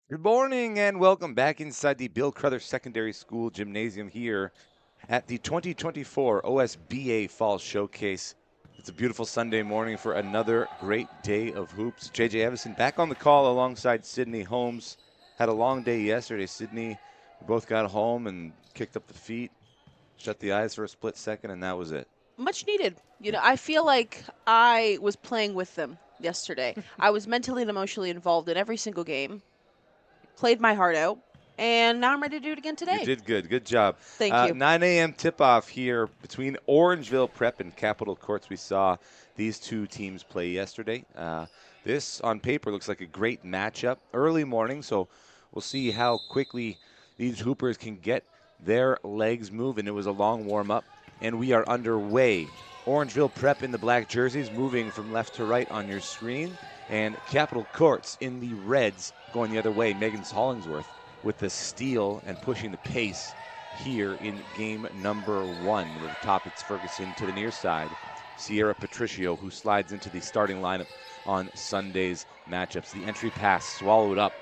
Good morning and welcome back inside the Bill Crothers Secondary School Gymnasium here at the 2024 OSBA Fall Showcase. It's a beautiful Sunday morning for another great day of hoops. JJ Evison back on the call alongside Sydney Holmes. Had a long day yesterday, Sydney. We both got home and kicked up the feet, shut the eyes for a split second, and that was it. Much needed. I feel like I was playing with them yesterday. I was mentally and emotionally involved in every single game, played my heart out, and now I'm ready to do it again You today. did good. Good job. Thank you. 9 a.m. tip-off here between Orangeville Prep and Capitol Courts. We saw these two teams play yesterday. This, on paper, looks like a great matchup. Early morning, so we'll see how quickly these Hoopers can get their legs moving. It was a long warm-up, and we are underway. Orangeville Prep in the black jerseys moving from left to right on your screen, and Capitol Courts in the reds going the other way. Megan Hollingsworth with the steal and pushing the pace here in game number one. With the top, it's Ferguson to the near side. Sierra Patricio, who slides into the starting lineup on Sunday's matchups. The entry pass swallowed up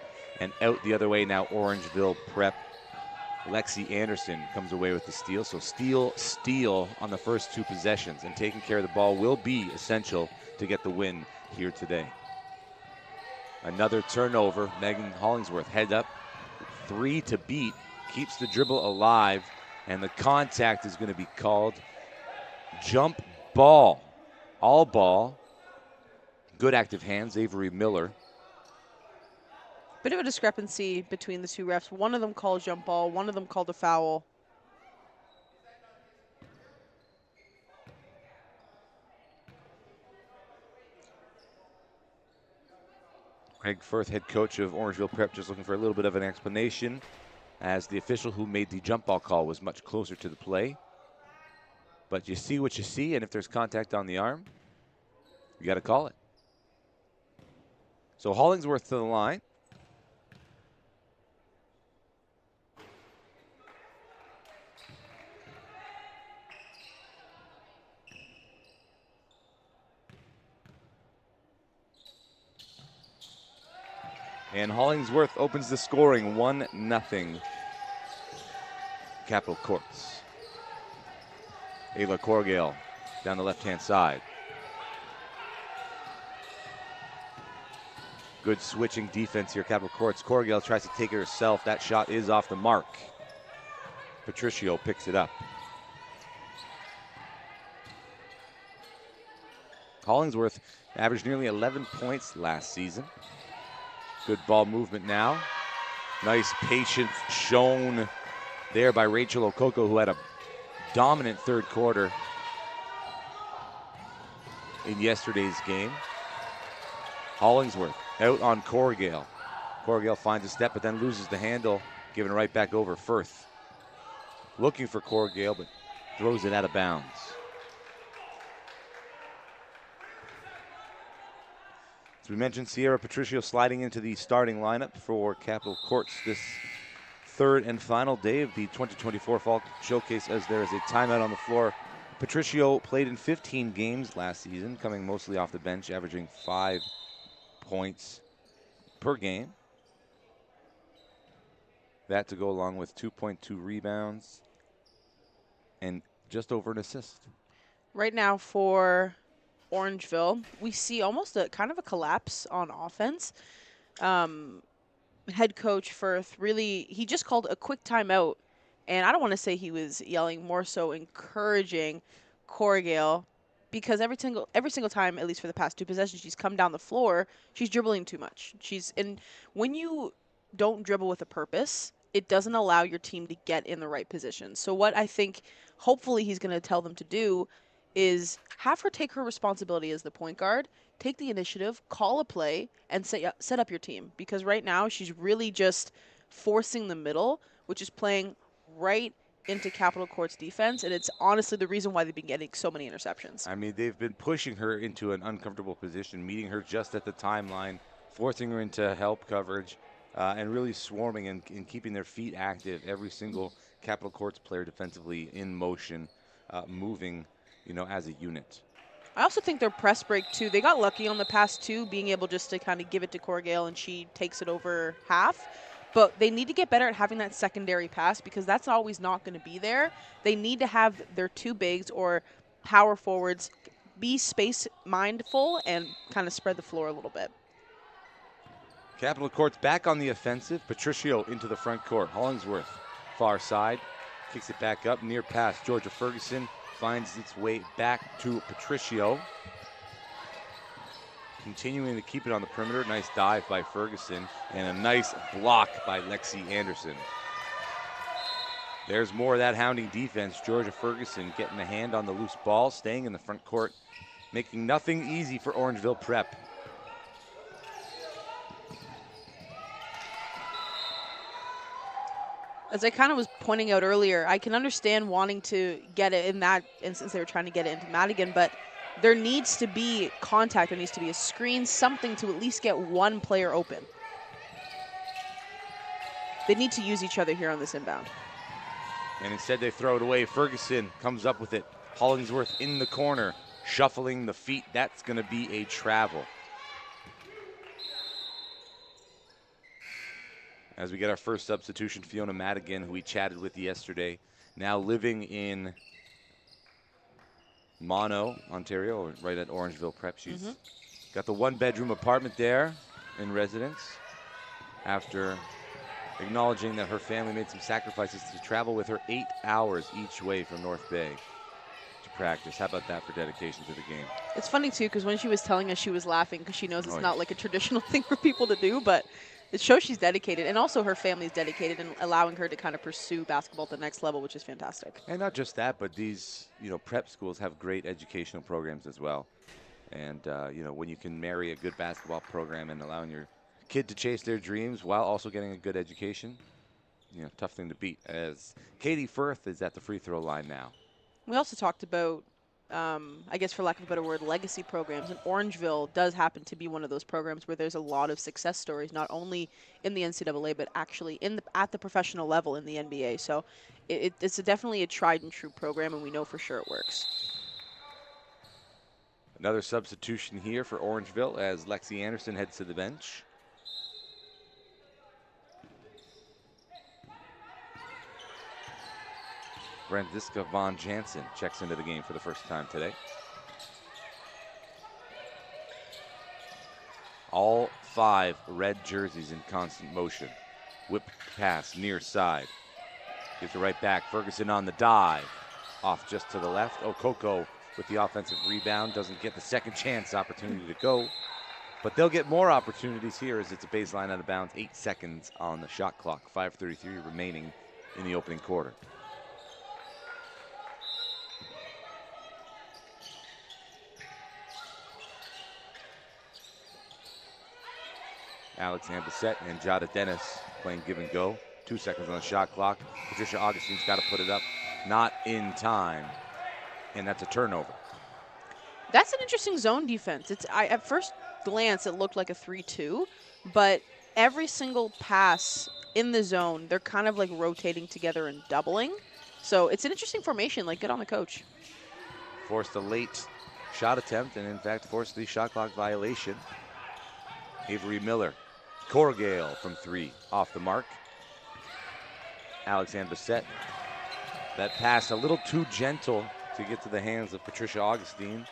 and out the other way now. Orangeville Prep. Lexi Anderson comes away with the steal. So steal on the first two possessions. And taking care of the ball will be essential to get the win here today. Another turnover. Megan Hollingsworth head up. 3 to beat, keeps the dribble alive, and the contact is going to be called jump ball. All ball. Good active hands, Avery Miller. Bit of a discrepancy between the two refs. One of them called jump ball, one of them called a foul. Greg Firth, head coach of Orangeville Prep, just looking for a little bit of an explanation, as the official who made the jump ball call was much closer to the play. But you see what you see, and if there's contact on the arm, you got to call it. So Hollingsworth to the line. And Hollingsworth opens the scoring 1-0. Capitol Courts. Ayla Corgale down the left-hand side. Good switching defense here, Capitol Courts. Corgale tries to take it herself. That shot is off the mark. Patricio picks it up. Hollingsworth averaged nearly 11 points last season. Good ball movement now. Nice patience shown there by Rachel Okoko, who had a dominant third quarter in yesterday's game. Hollingsworth out on Corgale. Corgale finds a step, but then loses the handle, giving it right back over Firth. Looking for Corgale, but throws it out of bounds. As we mentioned, Sierra Patricio sliding into the starting lineup for Capitol Courts this third and final day of the 2024 Fall Showcase, as there is a timeout on the floor. Patricio played in 15 games last season, coming mostly off the bench, averaging 5 points per game. That to go along with 2.2 rebounds and just over an assist. Right now for Orangeville, we see almost a kind of a collapse on offense. Head coach Firth really, he just called a quick timeout, and I don't want to say he was yelling, more so encouraging Corrigal, because every single time, at least for the past two possessions, she's come down the floor, she's dribbling too much. And when you don't dribble with a purpose, it doesn't allow your team to get in the right position. So what I think hopefully he's going to tell them to do is have her take her responsibility as the point guard, take the initiative, call a play, and set up your team. Because right now she's really just forcing the middle, which is playing right into Capitol Court's defense, and it's honestly the reason why they've been getting so many interceptions. I mean, they've been pushing her into an uncomfortable position, meeting her just at the timeline, forcing her into help coverage, and really swarming and keeping their feet active. Every single Capitol Courts player defensively in motion, moving, as a unit. I also think their press break, too, they got lucky on the pass, too, being able just to kind of give it to Corgale and she takes it over half. But they need to get better at having that secondary pass because that's always not going to be there. They need to have their two bigs or power forwards be space mindful and kind of spread the floor a little bit. Capital Court's back on the offensive. Patricio into the front court. Hollingsworth, far side, kicks it back up, near pass. Georgia Ferguson finds its way back to Patricio. Continuing to keep it on the perimeter. Nice dive by Ferguson and a nice block by Lexi Anderson. There's more of that hounding defense. Georgia Ferguson getting a hand on the loose ball, staying in the front court, making nothing easy for Orangeville Prep. As I kind of was pointing out earlier, I can understand wanting to get it in that instance. They were trying to get it into Madigan, but there needs to be contact. There needs to be a screen, something to at least get one player open. They need to use each other here on this inbound. And instead they throw it away. Ferguson comes up with it. Hollingsworth in the corner, shuffling the feet. That's going to be a travel. As we get our first substitution, Fiona Madigan, who we chatted with yesterday, now living in Mono, Ontario, right at Orangeville Prep. She's got the one-bedroom apartment there in residence after acknowledging that her family made some sacrifices to travel with her 8 hours each way from North Bay to practice. How about that for dedication to the game? It's funny, too, because when she was telling us, she was laughing because she knows it's not like a traditional thing for people to do, but it shows she's dedicated, and also her family's dedicated and allowing her to kind of pursue basketball at the next level, which is fantastic. And not just that, but these, prep schools have great educational programs as well. And, when you can marry a good basketball program and allowing your kid to chase their dreams while also getting a good education, tough thing to beat. As Katie Firth is at the free throw line now. We also talked about, I guess for lack of a better word, legacy programs. And Orangeville does happen to be one of those programs where there's a lot of success stories, not only in the NCAA, but actually at the professional level in the NBA. So it's definitely a tried and true program, and we know for sure it works. Another substitution here for Orangeville as Lexi Anderson heads to the bench. Franziska Von Jansen checks into the game for the first time today. All 5 red jerseys in constant motion. Whip pass near side. Gives it right back. Ferguson on the dive. Off just to the left. Okoko with the offensive rebound. Doesn't get the second chance opportunity to go. But they'll get more opportunities here as it's a baseline out of bounds. 8 seconds on the shot clock. 5:33 remaining in the opening quarter. Alex Ambasette and Jada Dennis playing give and go. 2 seconds on the shot clock. Patricia Augustine's got to put it up. Not in time. And that's a turnover. That's an interesting zone defense. At first glance, it looked like a 3-2, but every single pass in the zone, they're kind of like rotating together and doubling. So it's an interesting formation. Like, good on the coach. Forced a late shot attempt and, in fact, forced the shot clock violation. Avery Miller. Corgale from 3, off the mark. Alex Ambasette. That pass a little too gentle to get to the hands of Patricia Augustine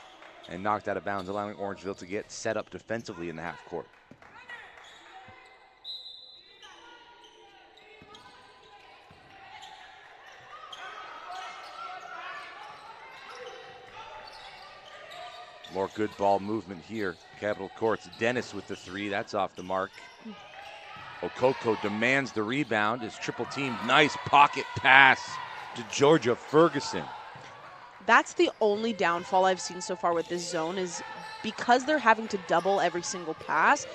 and knocked out of bounds, allowing Orangeville to get set up defensively in the half court. More good ball movement here. Capital Courts. Dennis with the 3. That's off the mark. Okoko demands the rebound. Is triple teamed. Nice pocket pass to Georgia Ferguson. That's the only downfall I've seen so far with this zone is because they're having to double every single pass.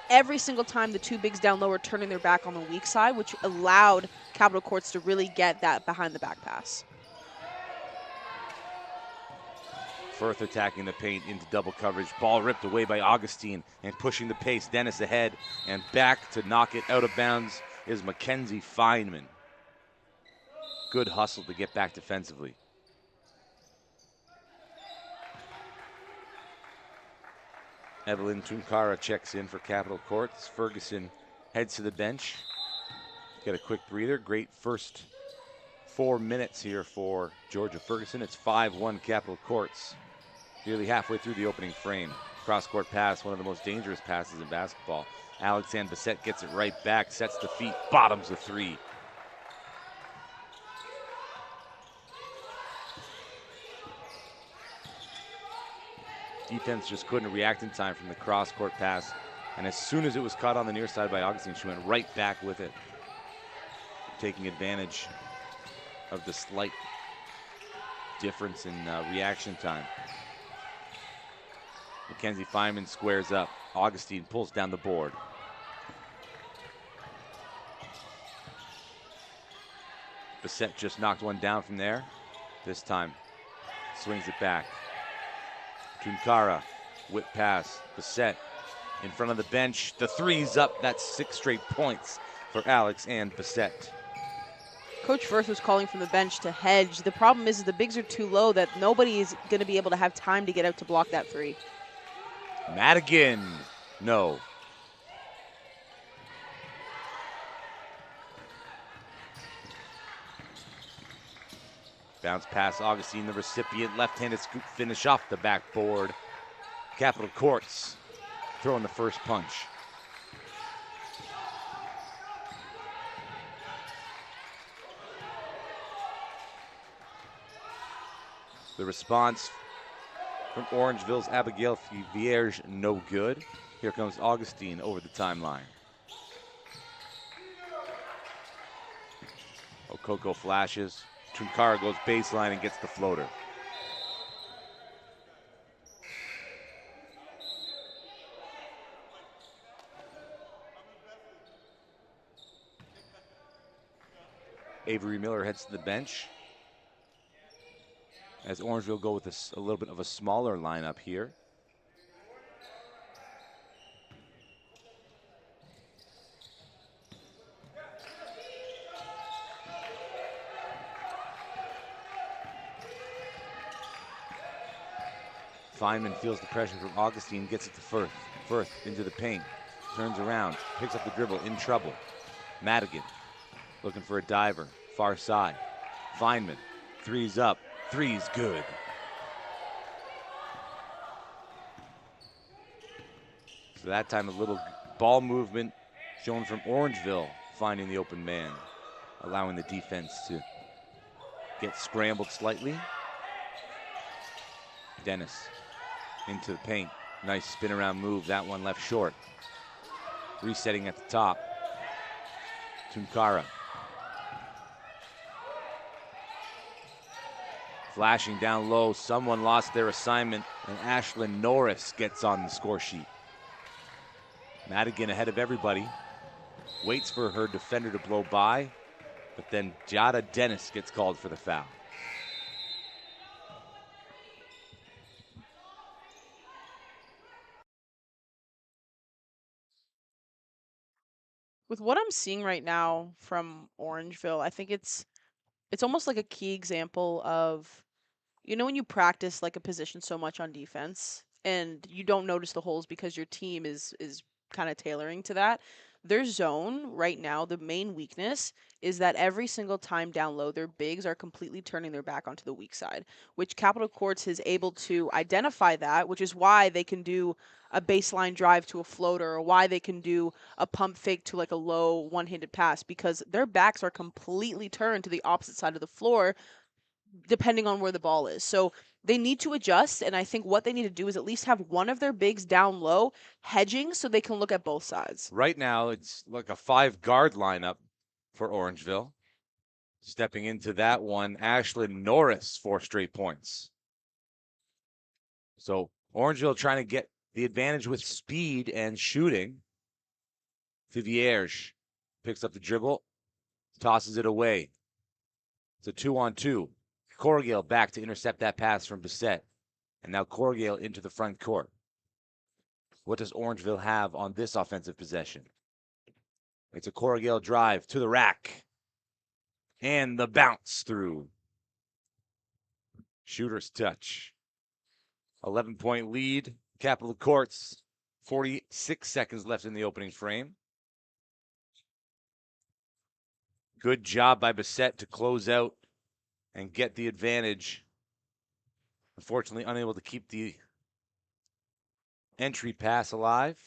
Every single time the 2 bigs down low are turning their back on the weak side, which allowed Capital Courts to really get that behind the back pass. Firth attacking the paint into double coverage. Ball ripped away by Augustine and pushing the pace. Dennis ahead and back to knock it out of bounds is Mackenzie Feynman. Good hustle to get back defensively. Evelyn Tunkara checks in for Capital Courts. Ferguson heads to the bench. Get a quick breather. Great first 4 minutes here for Georgia Ferguson. It's 5-1 Capital Courts. Nearly halfway through the opening frame. Cross-court pass, one of the most dangerous passes in basketball. Alexandre Bissett gets it right back, sets the feet, bottoms the three. Defense just couldn't react in time from the cross-court pass. And as soon as it was caught on the near side by Augustine, she went right back with it, taking advantage of the slight difference in reaction time. Mackenzie Feynman squares up. Augustine pulls down the board. Bissett just knocked one down from there. This time, swings it back. Tunkara, whip pass. Bissett in front of the bench. The three's up. That's 6 straight points for Alex and Bissett. Coach Firth was calling from the bench to hedge. The problem is the bigs are too low that nobody is going to be able to have time to get out to block that three. Madigan, no. Bounce pass, Augustine, the recipient. Left-handed scoop finish off the backboard. Capital Courts throwing the first punch. The response from Orangeville's Abigail Vierge, no good. Here comes Augustine over the timeline. Okoko flashes. Tunkara goes baseline and gets the floater. Avery Miller heads to the bench as Orangeville go with a little bit of a smaller lineup here. Feynman feels the pressure from Augustine, gets it to Firth. Firth into the paint, turns around, picks up the dribble, in trouble. Madigan looking for a diver, far side. Feynman, three's up, three's good. So that time a little ball movement shown from Orangeville, finding the open man, allowing the defense to get scrambled slightly. Dennis into the paint. Nice spin around move. That one left short. Resetting at the top. Tunkara. Flashing down low. Someone lost their assignment, and Ashlyn Norris gets on the score sheet. Madigan ahead of everybody. Waits for her defender to blow by, but then Jada Dennis gets called for the foul. With what I'm seeing right now from Orangeville, I think it's almost like a key example of, you know, when you practice like a position so much on defense and you don't notice the holes because your team is kind of tailoring to that. Their zone right now, the main weakness is that every single time down low, their bigs are completely turning their back onto the weak side, which Capital Courts is able to identify that, which is why they can do a baseline drive to a floater or why they can do a pump fake to like a low one-handed pass because their backs are completely turned to the opposite side of the floor depending on where the ball is. So they need to adjust, and I think what they need to do is at least have one of their bigs down low hedging so they can look at both sides. Right now, it's like a 5-guard lineup for Orangeville. Stepping into that one, Ashlyn Norris, 4 straight points. So Orangeville trying to get the advantage with speed and shooting. Vierge picks up the dribble, tosses it away. It's a 2-on-2. Corrigal back to intercept that pass from Bissett. And now Corrigal into the front court. What does Orangeville have on this offensive possession? It's a Corrigal drive to the rack. And the bounce through. Shooter's touch. 11-point lead. Capital Courts 46 seconds left in the opening frame. Good job by Bissett to close out and get the advantage. Unfortunately, unable to keep the entry pass alive.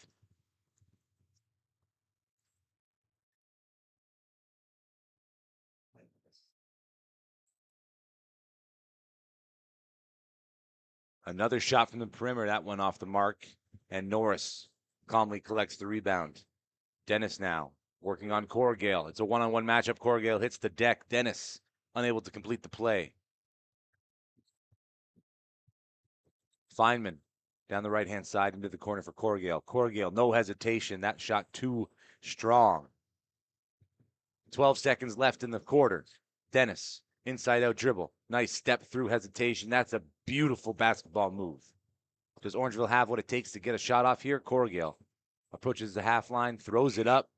Another shot from the perimeter, that one off the mark, and Norris calmly collects the rebound. Dennis now working on Corgale. It's a one-on-one matchup. Corgale hits the deck. Dennis unable to complete the play. Feynman down the right-hand side into the corner for Corgale. Corgale, no hesitation. That shot too strong. 12 seconds left in the quarter. Dennis, inside-out dribble. Nice step through hesitation. That's a beautiful basketball move. Does Orangeville have what it takes to get a shot off here? Corgale approaches the half line, throws it up.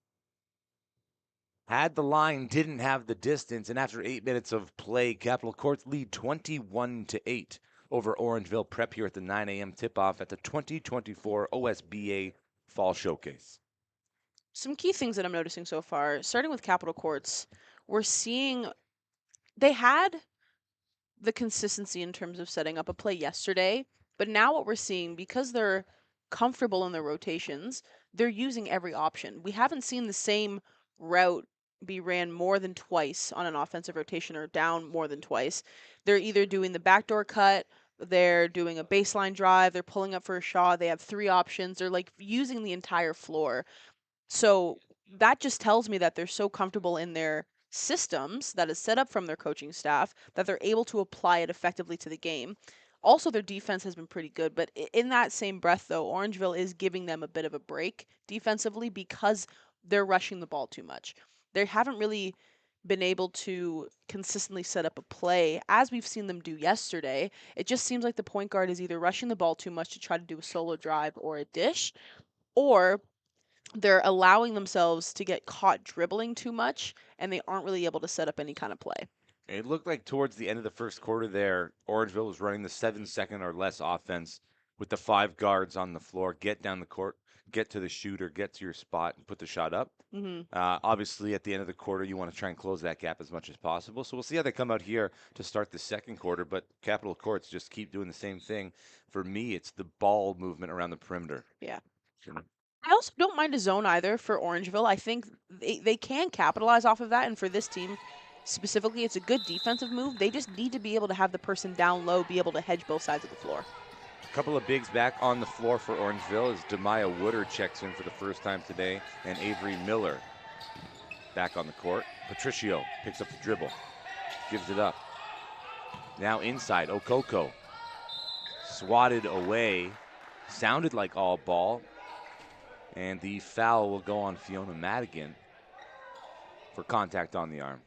Had the line, didn't have the distance, and after 8 minutes of play, Capital Courts lead 21-8 over Orangeville Prep here at the 9 a.m. tip-off at the 2024 OSBA Fall Showcase. Some key things that I'm noticing so far, starting with Capital Courts, we're seeing they had the consistency in terms of setting up a play yesterday, but now what we're seeing, because they're comfortable in their rotations, they're using every option. We haven't seen the same route be ran more than twice on an offensive rotation or down more than twice. They're either doing the backdoor cut, they're doing a baseline drive, they're pulling up for a shot, they have three options, they're like using the entire floor. So that just tells me that they're so comfortable in their systems that is set up from their coaching staff that they're able to apply it effectively to the game. Also, their defense has been pretty good, but in that same breath, though, Orangeville is giving them a bit of a break defensively because they're rushing the ball too much. They haven't really been able to consistently set up a play as we've seen them do yesterday. It just seems like the point guard is either rushing the ball too much to try to do a solo drive or a dish, or they're allowing themselves to get caught dribbling too much and they aren't really able to set up any kind of play. It looked like towards the end of the first quarter there, Orangeville was running the 7-second or less offense with the 5 guards on the floor. Get down the court, get to the shooter, get to your spot, and put the shot up. Obviously, at the end of the quarter, you want to try and close that gap as much as possible. So we'll see how they come out here to start the second quarter. But Capital Courts just keep doing the same thing. For me, it's the ball movement around the perimeter. Yeah. I also don't mind a zone either for Orangeville. I think they can capitalize off of that. And for this team specifically, it's a good defensive move. They just need to be able to have the person down low be able to hedge both sides of the floor. A couple of bigs back on the floor for Orangeville as Demaya Woodard checks in for the first time today, and Avery Miller back on the court. Patricio picks up the dribble, gives it up. Now inside, Okoko swatted away. Sounded like all ball. And the foul will go on Fiona Madigan for contact on the arm.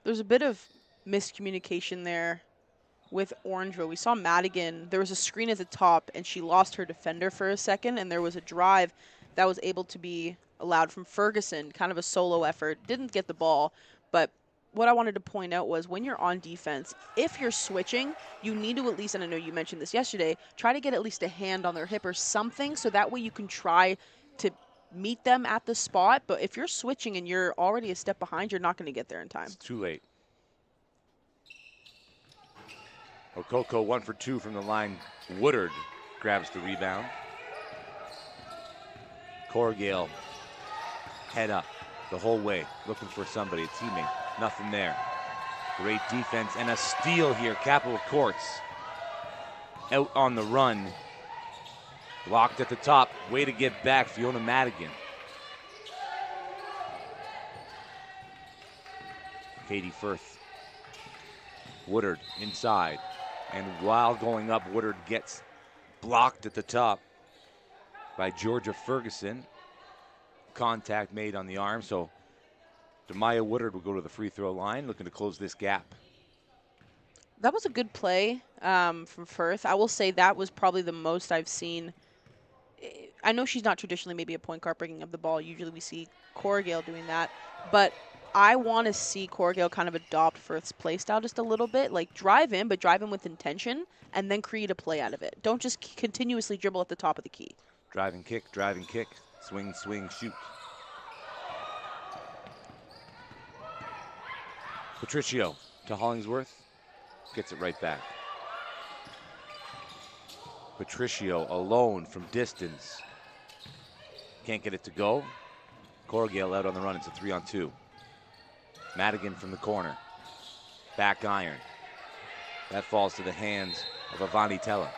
There's a bit of miscommunication there with Orangeville. We saw Madigan, there was a screen at the top, and she lost her defender for a second, and there was a drive that was able to be allowed from Ferguson, kind of a solo effort. Didn't get the ball, but what I wanted to point out was when you're on defense, if you're switching, you need to at least, and I know you mentioned this yesterday, try to get at least a hand on their hip or something so that way you can try to meet them at the spot. But if you're switching and you're already a step behind, you're not going to get there in time. It's too late. Okoko 1 for 2 from the line. Woodard grabs the rebound. Corgale head up the whole way, looking for somebody, a teammate. Nothing there. Great defense and a steal here. Capital Courts out on the run. Blocked at the top. Way to get back, Fiona Madigan. Katie Firth. Woodard inside. And while going up, Woodard gets blocked at the top by Georgia Ferguson. Contact made on the arm, so Demaya Woodard will go to the free throw line, looking to close this gap. That was a good play from Firth. I will say that was probably the most I've seen. I know she's not traditionally maybe a point guard bringing up the ball. Usually we see Corgale doing that. But I want to see Corgale kind of adopt Firth's play style just a little bit. Like drive in, but drive in with intention and then create a play out of it. Don't just continuously dribble at the top of the key. Driving kick, swing, swing, shoot. Patricio to Hollingsworth, gets it right back. Patricio alone from distance. Can't get it to go. Corrigal out on the run, it's a 3-on-2. Madigan from the corner. Back iron. That falls to the hands of Avani Tella.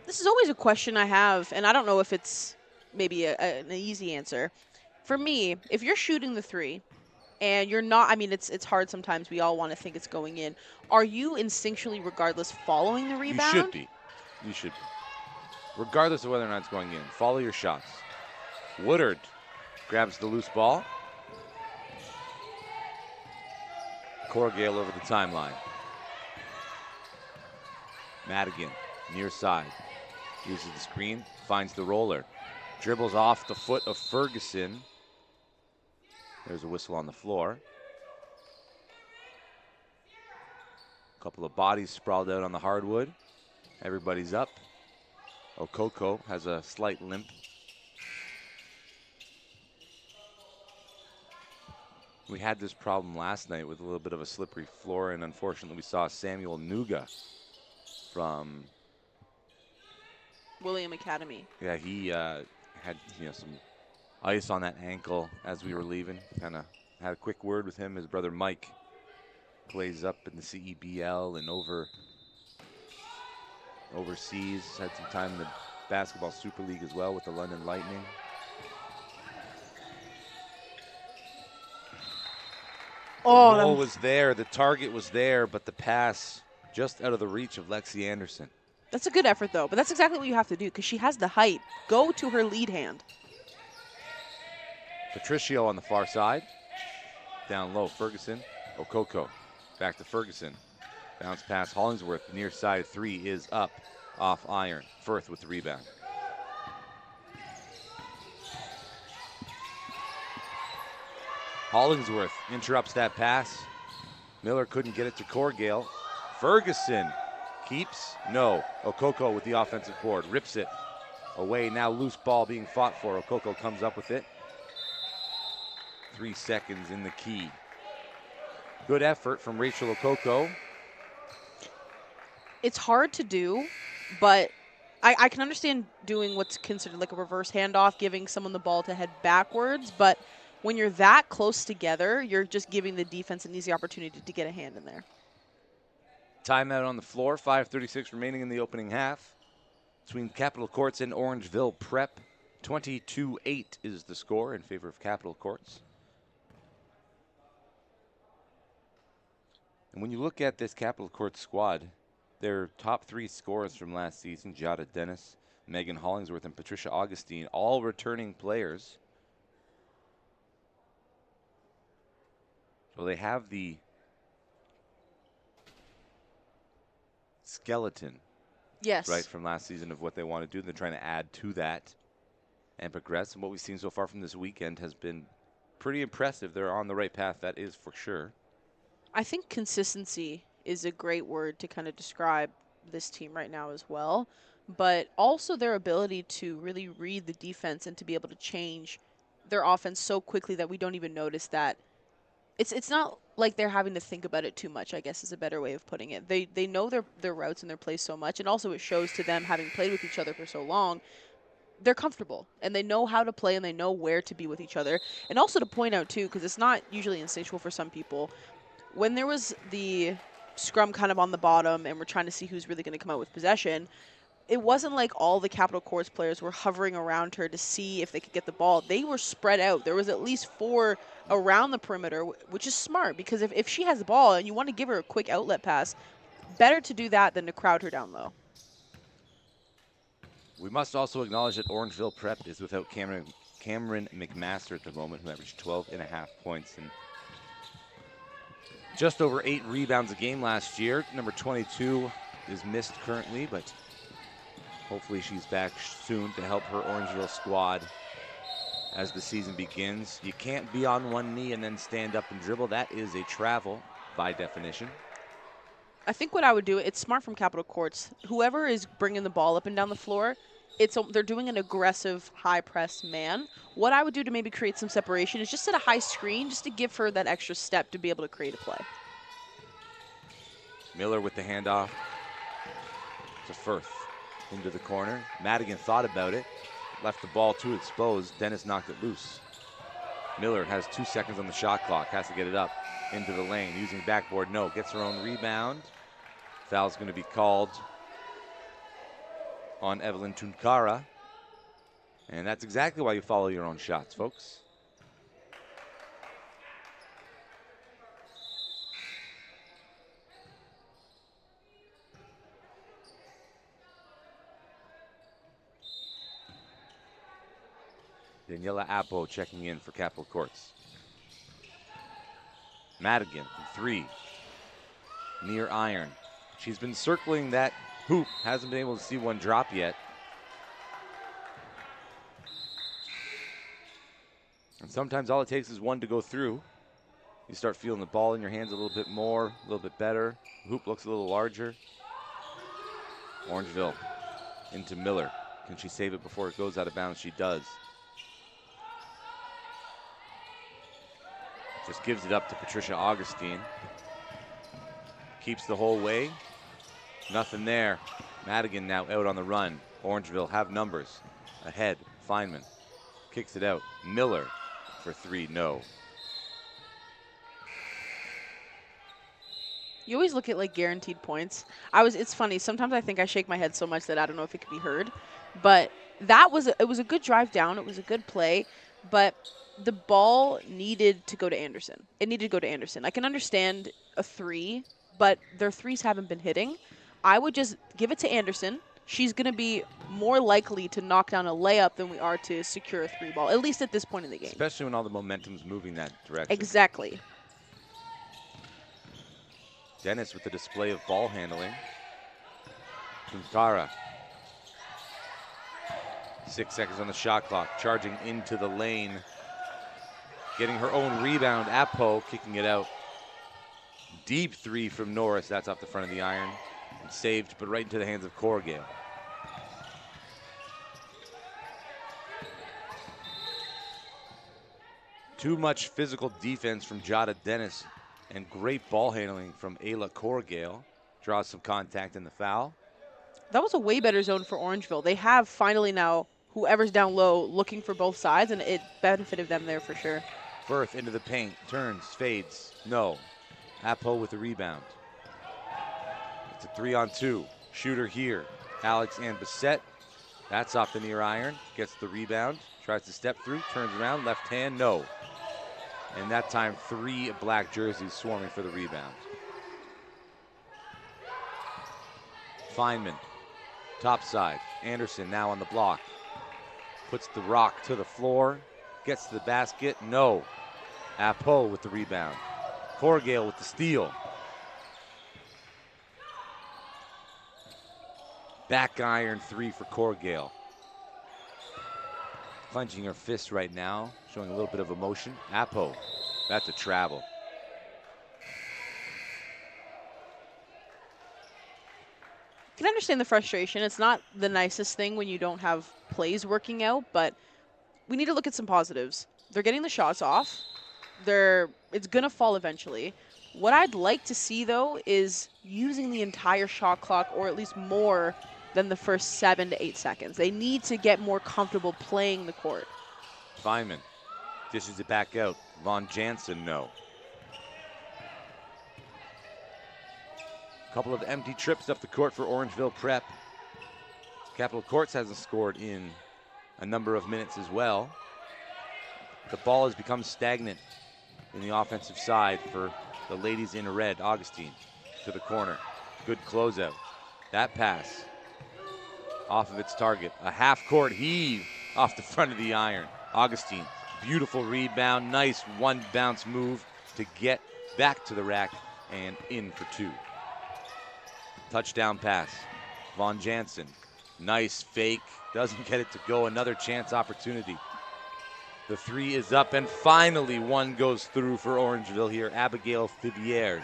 This is always a question I have, and I don't know if it's maybe an easy answer. For me, if you're shooting the three and you're not, I mean, it's hard sometimes. We all want to think it's going in. Are you instinctually, regardless, following the rebound? You should be. You should be. Regardless of whether or not it's going in, follow your shots. Woodard grabs the loose ball. Corrigal over the timeline. Madigan, near side. Uses the screen, finds the roller. Dribbles off the foot of Ferguson. There's a whistle on the floor. A couple of bodies sprawled out on the hardwood. Everybody's up. Okoko has a slight limp. We had this problem last night with a little bit of a slippery floor, and unfortunately we saw Samuel Nuga from William Academy. Yeah, he had some ice on that ankle as we were leaving. Kind of had a quick word with him. His brother Mike plays up in the CEBL and overseas. Had some time in the Basketball Super League as well with the London Lightning. Oh, the goal was there, the target was there, but the pass just out of the reach of Lexi Anderson. That's a good effort, though. But that's exactly what you have to do because she has the height. Go to her lead hand. Patricio on the far side. Down low, Ferguson. Okoko. Back to Ferguson. Bounce pass, Hollingsworth. Near side three is up. Off iron. Firth with the rebound. Hollingsworth interrupts that pass. Miller couldn't get it to Corrigal. Ferguson keeps. No. Okoko with the offensive board. Rips it away. Now loose ball being fought for. Okoko comes up with it. 3 seconds in the key. Good effort from Rachel Okoko. It's hard to do, but I can understand doing what's considered like a reverse handoff, giving someone the ball to head backwards, but when you're that close together, you're just giving the defense an easy opportunity to get a hand in there. Timeout on the floor, 5:36 remaining in the opening half. Between Capitol Courts and Orangeville Prep, 22-8 is the score in favor of Capitol Courts. And when you look at this Capitol Courts squad, their top three scorers from last season, Giada Dennis, Megan Hollingsworth, and Patricia Augustine, all returning players. So they have the skeleton, yes, right, from last season of what they want to do. They're trying to add to that and progress. And what we've seen so far from this weekend has been pretty impressive. They're on the right path, that is for sure. I think consistency is a great word to kind of describe this team right now as well, but also their ability to really read the defense and to be able to change their offense so quickly that we don't even notice that. It's not like they're having to think about it too much, I guess is a better way of putting it. They know their routes and their plays so much, and also it shows to them, having played with each other for so long, they're comfortable and they know how to play and they know where to be with each other. And also to point out too, because it's not usually instinctual for some people, when there was the scrum kind of on the bottom and we're trying to see who's really going to come out with possession, it wasn't like all the Capitol Courts players were hovering around her to see if they could get the ball. They were spread out. There was at least 4 around the perimeter, which is smart because if she has the ball and you want to give her a quick outlet pass, better to do that than to crowd her down low. We must also acknowledge that Orangeville Prep is without Cameron McMaster at the moment, who averaged 12.5 points and just over 8 rebounds a game last year. Number 22 is missed currently, but hopefully she's back soon to help her Orangeville squad as the season begins. You can't be on one knee and then stand up and dribble. That is a travel by definition. I think what I would do, it's smart from Capital Courts. Whoever is bringing the ball up and down the floor, they're doing an aggressive high press man. What I would do to maybe create some separation is just set a high screen just to give her that extra step to be able to create a play. Miller with the handoff to Firth into the corner. Madigan thought about it, left the ball too exposed. Dennis knocked it loose. Miller has 2 seconds on the shot clock, has to get it up into the lane, using backboard, no, gets her own rebound. Foul's going to be called on Evelyn Tunkara, and that's exactly why you follow your own shots, folks. Daniela Appo checking in for Capital Courts. Madigan, 3, near iron. She's been circling that hoop, hasn't been able to see one drop yet. And sometimes all it takes is one to go through. You start feeling the ball in your hands a little bit more, a little bit better. The hoop looks a little larger. Orangeville into Miller. Can she save it before it goes out of bounds? She does. Just gives it up to Patricia Augustine. Keeps the whole way. Nothing there. Madigan now out on the run. Orangeville have numbers. Ahead. Feynman kicks it out. Miller for 3, no. You always look at like guaranteed points. It's funny. Sometimes I think I shake my head so much that I don't know if it can be heard. But it was a good drive down. It was a good play. But the ball needed to go to Anderson. It needed to go to Anderson. I can understand a 3, but their 3s haven't been hitting. I would just give it to Anderson. She's going to be more likely to knock down a layup than we are to secure a 3 ball, at least at this point in the game. Especially when all the momentum's moving that direction. Exactly. Dennis with the display of ball handling. Tunkara. 6 seconds on the shot clock, charging into the lane. Getting her own rebound. Appo kicking it out. Deep 3 from Norris. That's off the front of the iron. And saved, but right into the hands of Corrigan. Too much physical defense from Jada Dennis and great ball handling from Ayla Corrigan. Draws some contact in the foul. That was a way better zone for Orangeville. They have finally now whoever's down low looking for both sides, and it benefited them there for sure. Firth into the paint, turns, fades, no. Appo with the rebound. It's a 3-on-2. Shooter here. Alex and Bissett. That's off the near iron. Gets the rebound. Tries to step through. Turns around. Left hand. No. And that time 3 black jerseys swarming for the rebound. Feynman. Top side. Anderson now on the block. Puts the rock to the floor. Gets to the basket. No. Appo with the rebound. Corrigan with the steal. Back iron 3 for Corrigan. Clenching her fist right now, showing a little bit of emotion. Appo, that's a travel. I can understand the frustration. It's not the nicest thing when you don't have plays working out, but we need to look at some positives. They're getting the shots off. It's going to fall eventually. What I'd like to see, though, is using the entire shot clock, or at least more than the first 7 to 8 seconds. They need to get more comfortable playing the court. Feynman dishes it back out. Von Jansen, no. Couple of empty trips up the court for Orangeville Prep. Capital Courts hasn't scored in a number of minutes as well. The ball has become stagnant in the offensive side for the ladies in red. Augustine to the corner. Good closeout. That pass off of its target. A half-court heave off the front of the iron. Augustine, beautiful rebound. Nice one-bounce move to get back to the rack and in for 2. Touchdown pass. Von Jansen, nice fake. Doesn't get it to go. Another chance opportunity. The 3 is up, and finally one goes through for Orangeville here. Abigail Fivierge.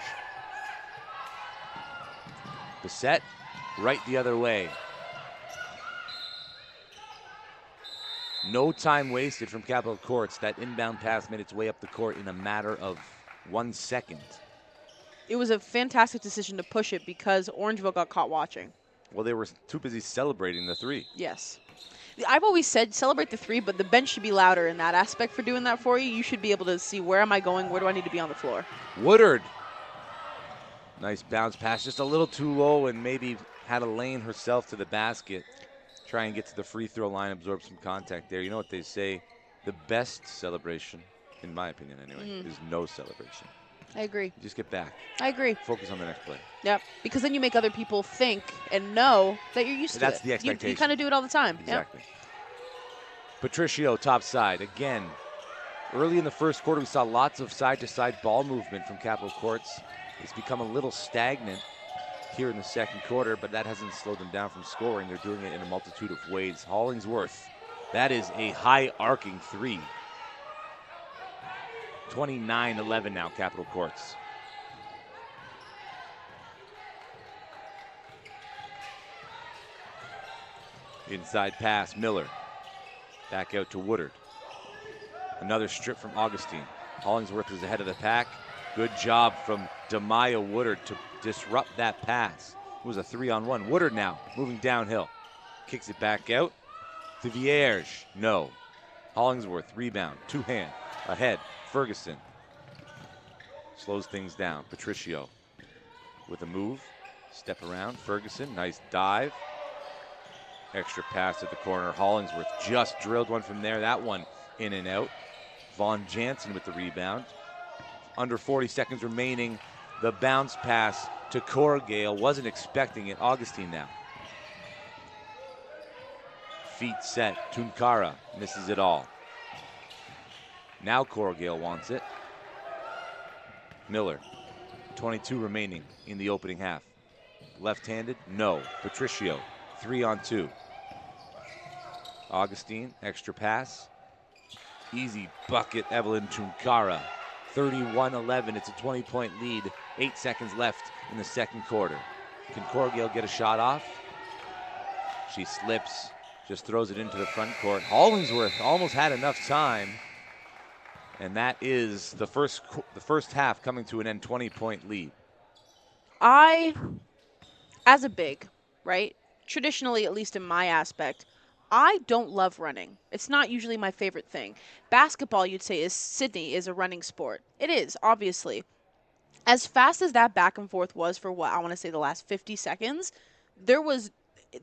Bissett, right the other way. No time wasted from Capitol Courts. That inbound pass made its way up the court in a matter of 1 second. It was a fantastic decision to push it because Orangeville got caught watching. Well, they were too busy celebrating the three. Yes. I've always said celebrate the three, but the bench should be louder in that aspect for doing that for you. You should be able to see where am I going, where do I need to be on the floor. Woodard. Nice bounce pass, just a little too low and maybe had a lane herself to the basket. Try and get to the free throw line, absorb some contact there. You know what they say, the best celebration, in my opinion anyway, is no celebration. I agree. You just get back. I agree. Focus on the next play. Yep, because then you make other people think and know that you're used to it. That's the expectation. You kind of do it all the time. Exactly. Yep. Patricio, top side. Again, early in the first quarter, we saw lots of side-to-side ball movement from Capitol Courts. It's become a little stagnant here in the second quarter, but that hasn't slowed them down from scoring. They're doing it in a multitude of ways. Hollingsworth, that is a high arcing three. 29-11 now, Capitol Courts. Inside pass, Miller. Back out to Woodard. Another strip from Augustine. Hollingsworth was ahead of the pack. Good job from DeMaio Woodard to disrupt that pass. It was a 3-on-1. Woodard now moving downhill. Kicks it back out to Vierge. No. Hollingsworth, rebound, two-hand, ahead. Ferguson slows things down. Patricio with a move. Step around. Ferguson, nice dive. Extra pass at the corner. Hollingsworth just drilled one from there. That one in and out. Vaughn Jansen with the rebound. Under 40 seconds remaining. The bounce pass to Corgale. Wasn't expecting it. Augustine now. Feet set. Tunkara misses it all. Now Corgale wants it. Miller. 22 remaining in the opening half. Left-handed? No. Patricio. 3-on-2. Augustine, extra pass. Easy bucket, Evelyn Tunkara. 31-11, it's a 20-point lead. 8 seconds left in the second quarter. Can Corgale get a shot off? She slips, just throws it into the front court. Hollingsworth almost had enough time. And that is the first half coming to an end, 20-point lead. As a big, right? Traditionally, at least in my aspect, I don't love running. It's not usually my favorite thing. Basketball, you'd say, Sydney is a running sport. It is, obviously. As fast as that back and forth was for what I want to say the last 50 seconds, there was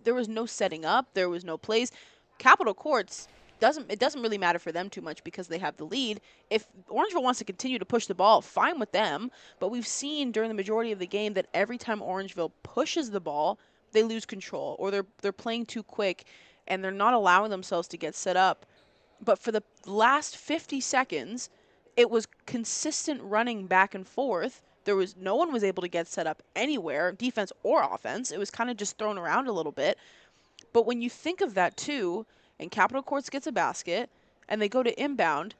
no setting up, there was no plays. Capitol Courts it doesn't really matter for them too much because they have the lead. If Orangeville wants to continue to push the ball, fine with them. But we've seen during the majority of the game that every time Orangeville pushes the ball, they lose control or they're playing too quick and they're not allowing themselves to get set up. But for the last 50 seconds, it was consistent running back and forth. No one was able to get set up anywhere, defense or offense. It was kind of just thrown around a little bit. But when you think of that too, and Capitol Courts gets a basket and they go to inbound,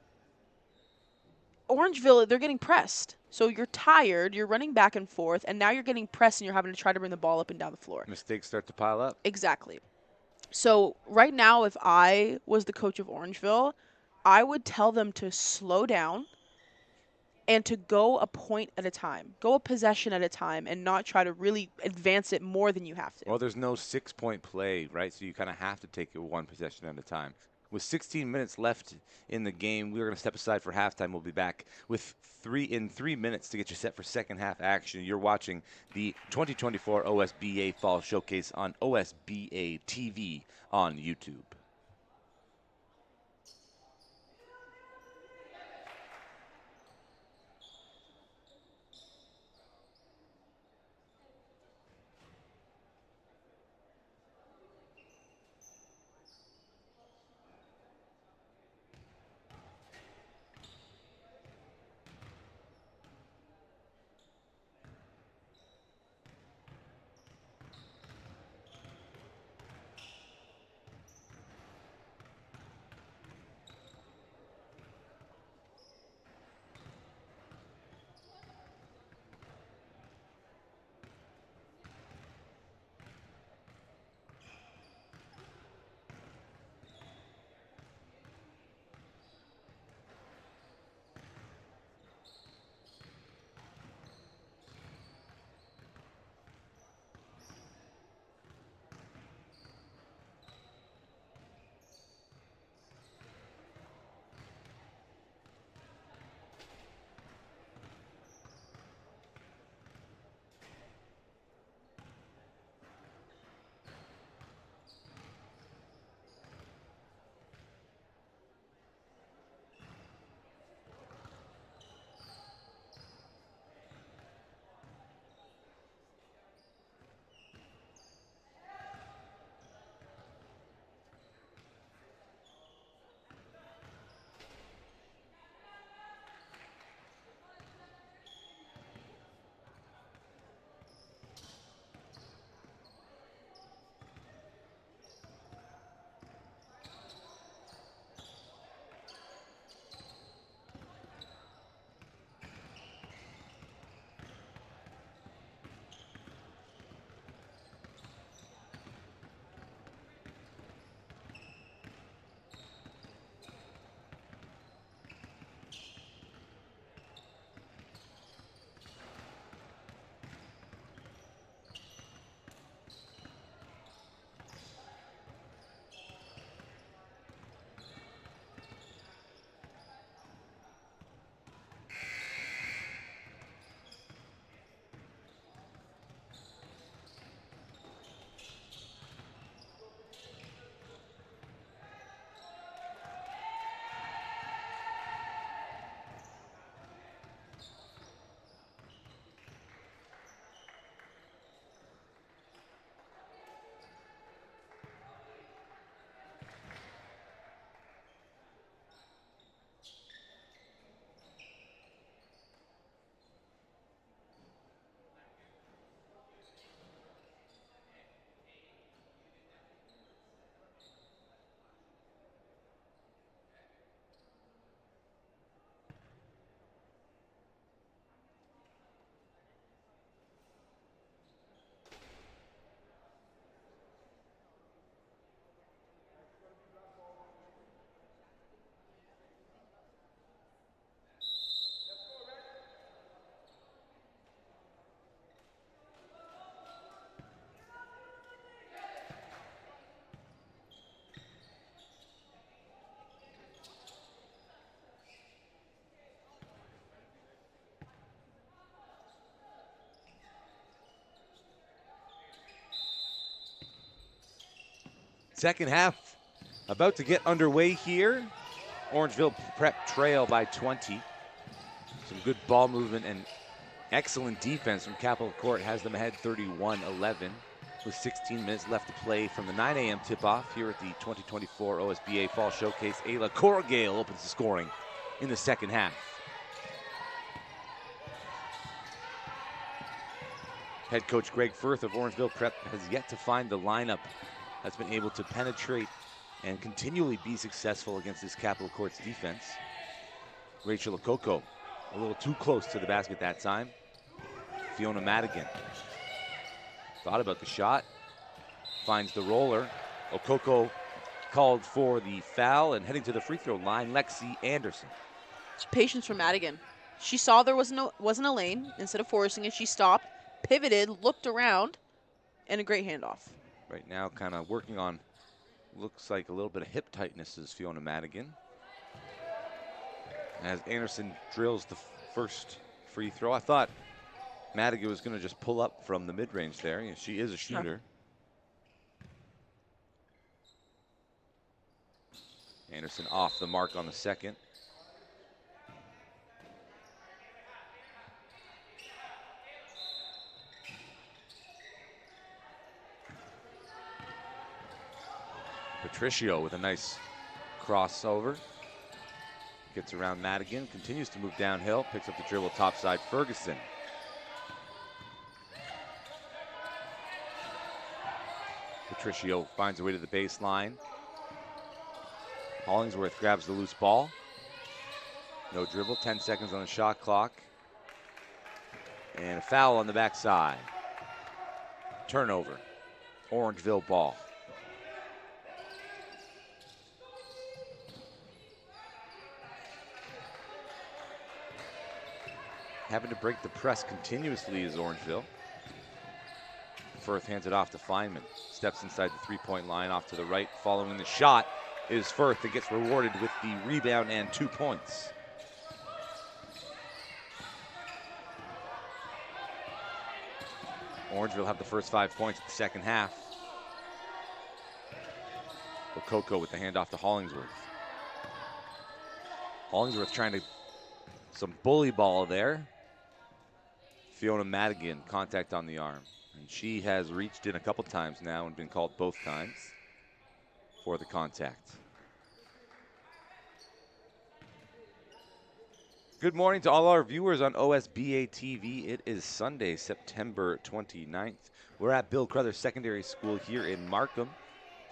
Orangeville, they're getting pressed. So you're tired, you're running back and forth, and now you're getting pressed and you're having to try to bring the ball up and down the floor. Mistakes start to pile up. Exactly. So right now, if I was the coach of Orangeville, I would tell them to slow down and to go a point at a time, go a possession at a time, and not try to really advance it more than you have to. Well, there's no 6-point play, right? So you kind of have to take it one possession at a time. With 16 minutes left in the game, we're going to step aside for halftime. We'll be back with 3 minutes to get you set for second half action. You're watching the 2024 OSBA Fall Showcase on OSBA TV on YouTube. second half about to get underway here. Orangeville Prep trail by 20. Some good ball movement and excellent defense from Capitol Court has them ahead 31-11 with 16 minutes left to play from the 9 a.m. tip-off here at the 2024 OSBA Fall Showcase. Ayla Corgale opens the scoring in the second half. Head coach Greg Firth of Orangeville Prep has yet to find the lineup that's been able to penetrate and continually be successful against this Capitol Court's defense. Rachel Okoko a little too close to the basket that time. Fiona Madigan thought about the shot, finds the roller. Okoko called for the foul, and heading to the free throw line, Lexi Anderson. It's patience from Madigan. She saw there wasn't a lane. Instead of forcing it, she stopped, pivoted, looked around, and a great handoff. Right now kind of working on, looks like a little bit of hip tightness is Fiona Madigan. As Anderson drills the first free throw. I thought Madigan was going to just pull up from the mid-range there. You know, she is a shooter. Anderson off the mark on the second. Patricio with a nice crossover. Gets around Madigan, continues to move downhill, picks up the dribble topside. Ferguson. Patricio finds a way to the baseline. Hollingsworth grabs the loose ball. No dribble, 10 seconds on the shot clock. And a foul on the backside. Turnover. Orangeville ball. Having to break the press continuously is Orangeville. Firth hands it off to Feynman. Steps inside the three-point line, off to the right. Following the shot is Firth that gets rewarded with the rebound and 2 points. Orangeville have the first 5 points of the second half. Okoko with the handoff to Hollingsworth. Hollingsworth trying to, some bully ball there. Fiona Madigan, contact on the arm. And she has reached in a couple times now and been called both times for the contact. Good morning to all our viewers on OSBA TV. It is Sunday, September 29th. We're at Bill Crothers Secondary School here in Markham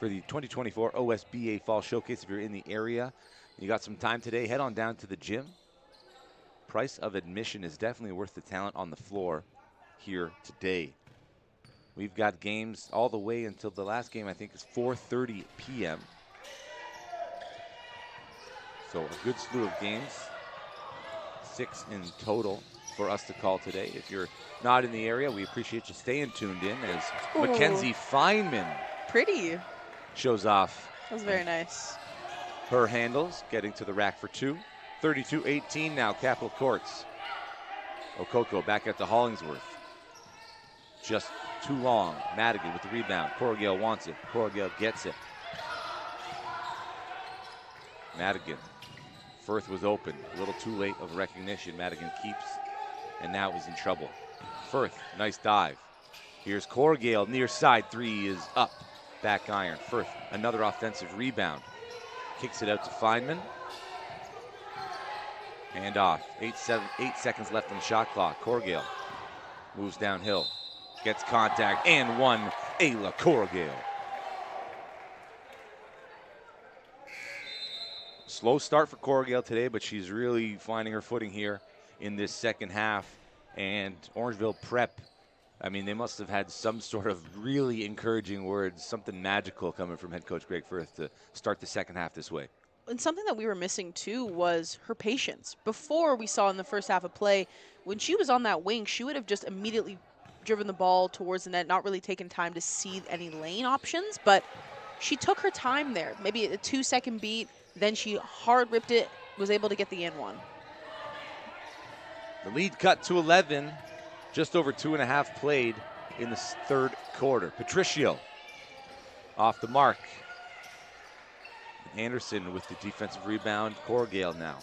for the 2024 OSBA Fall Showcase. If you're in the area, you got some time today, head on down to the gym. Price of admission is definitely worth the talent on the floor here today. We've got games all the way until the last game, I think, is 4:30 p.m. So a good slew of games. 6 in total for us to call today. If you're not in the area, we appreciate you staying tuned in as Mackenzie Feynman Pretty. shows off. That was very nice. Her handles, getting to the rack for 2. 32-18 now, Capitol Courts. Okoko back at the Hollingsworth. Just too long. Madigan with the rebound. Corrigal wants it. Corrigal gets it. Madigan. Firth was open. A little too late of recognition. Madigan keeps, and now is in trouble. Firth, nice dive. Here's Corrigal. Near side three is up. Back iron. Firth, another offensive rebound. Kicks it out to Feynman. Hand off. 8 seconds left on the shot clock. Corrigal moves downhill. Gets contact and one. Ayla Corrigal. Slow start for Corrigal today, but she's really finding her footing here in this second half. And Orangeville Prep, I mean, they must have had some sort of really encouraging words, something magical coming from head coach Greg Firth to start the second half this way. And something that we were missing, too, was her patience. Before, we saw in the first half of play, when she was on that wing, she would have just immediately driven the ball towards the net, not really taken time to see any lane options. But she took her time there, maybe a 2-second beat. Then she hard ripped it, was able to get the N1. The lead cut to 11, just over 2.5 played in the third quarter. Patricio off the mark. Anderson with the defensive rebound. Corgale now.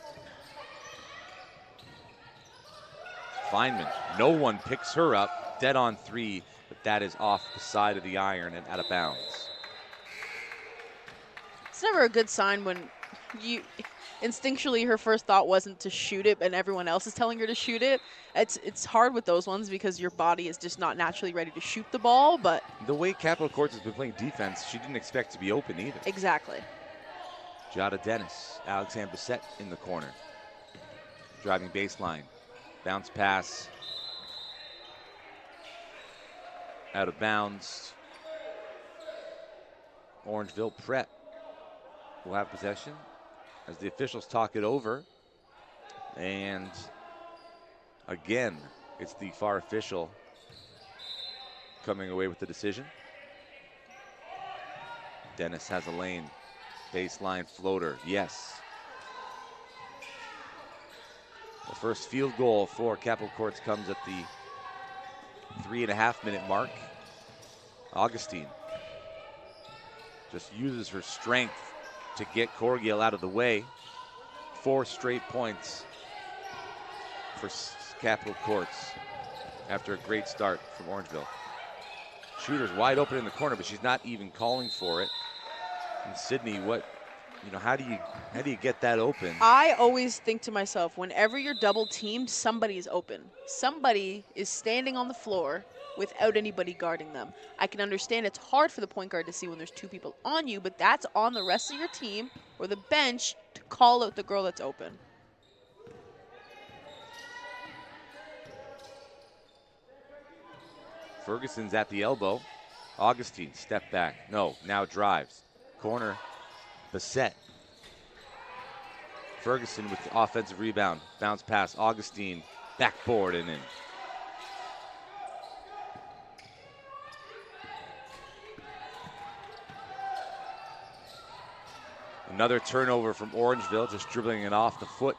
Feynman, no one picks her up. Dead on three, but that is off the side of the iron and out of bounds. It's never a good sign when you instinctually her first thought wasn't to shoot it and everyone else is telling her to shoot it. It's hard with those ones because your body is just not naturally ready to shoot the ball, but the way Capital Courts has been playing defense, she didn't expect to be open either. Exactly. Jada Dennis, Alexandre Bissett in the corner. Driving baseline. Bounce pass. Out of bounds. Orangeville Prep will have possession as the officials talk it over. And again, it's the FAR official coming away with the decision. Dennis has a lane. Baseline floater, yes. The first field goal for Capital Courts comes at the 3.5-minute mark. Augustine just uses her strength to get Corgale out of the way. 4 straight points for Capital Courts after a great start from Orangeville. Shooter's wide open in the corner, but she's not even calling for it. And Sydney, how do you get that open? I always think to myself, whenever you're double teamed, somebody's open. Somebody is standing on the floor without anybody guarding them. I can understand it's hard for the point guard to see when there's 2 people on you, but that's on the rest of your team or the bench to call out the girl that's open. Ferguson's at the elbow. Augustine, step back. No, now drives. Corner, Bissett. Ferguson with the offensive rebound. Bounce pass, Augustine, backboard and in. Another turnover from Orangeville, just dribbling it off the foot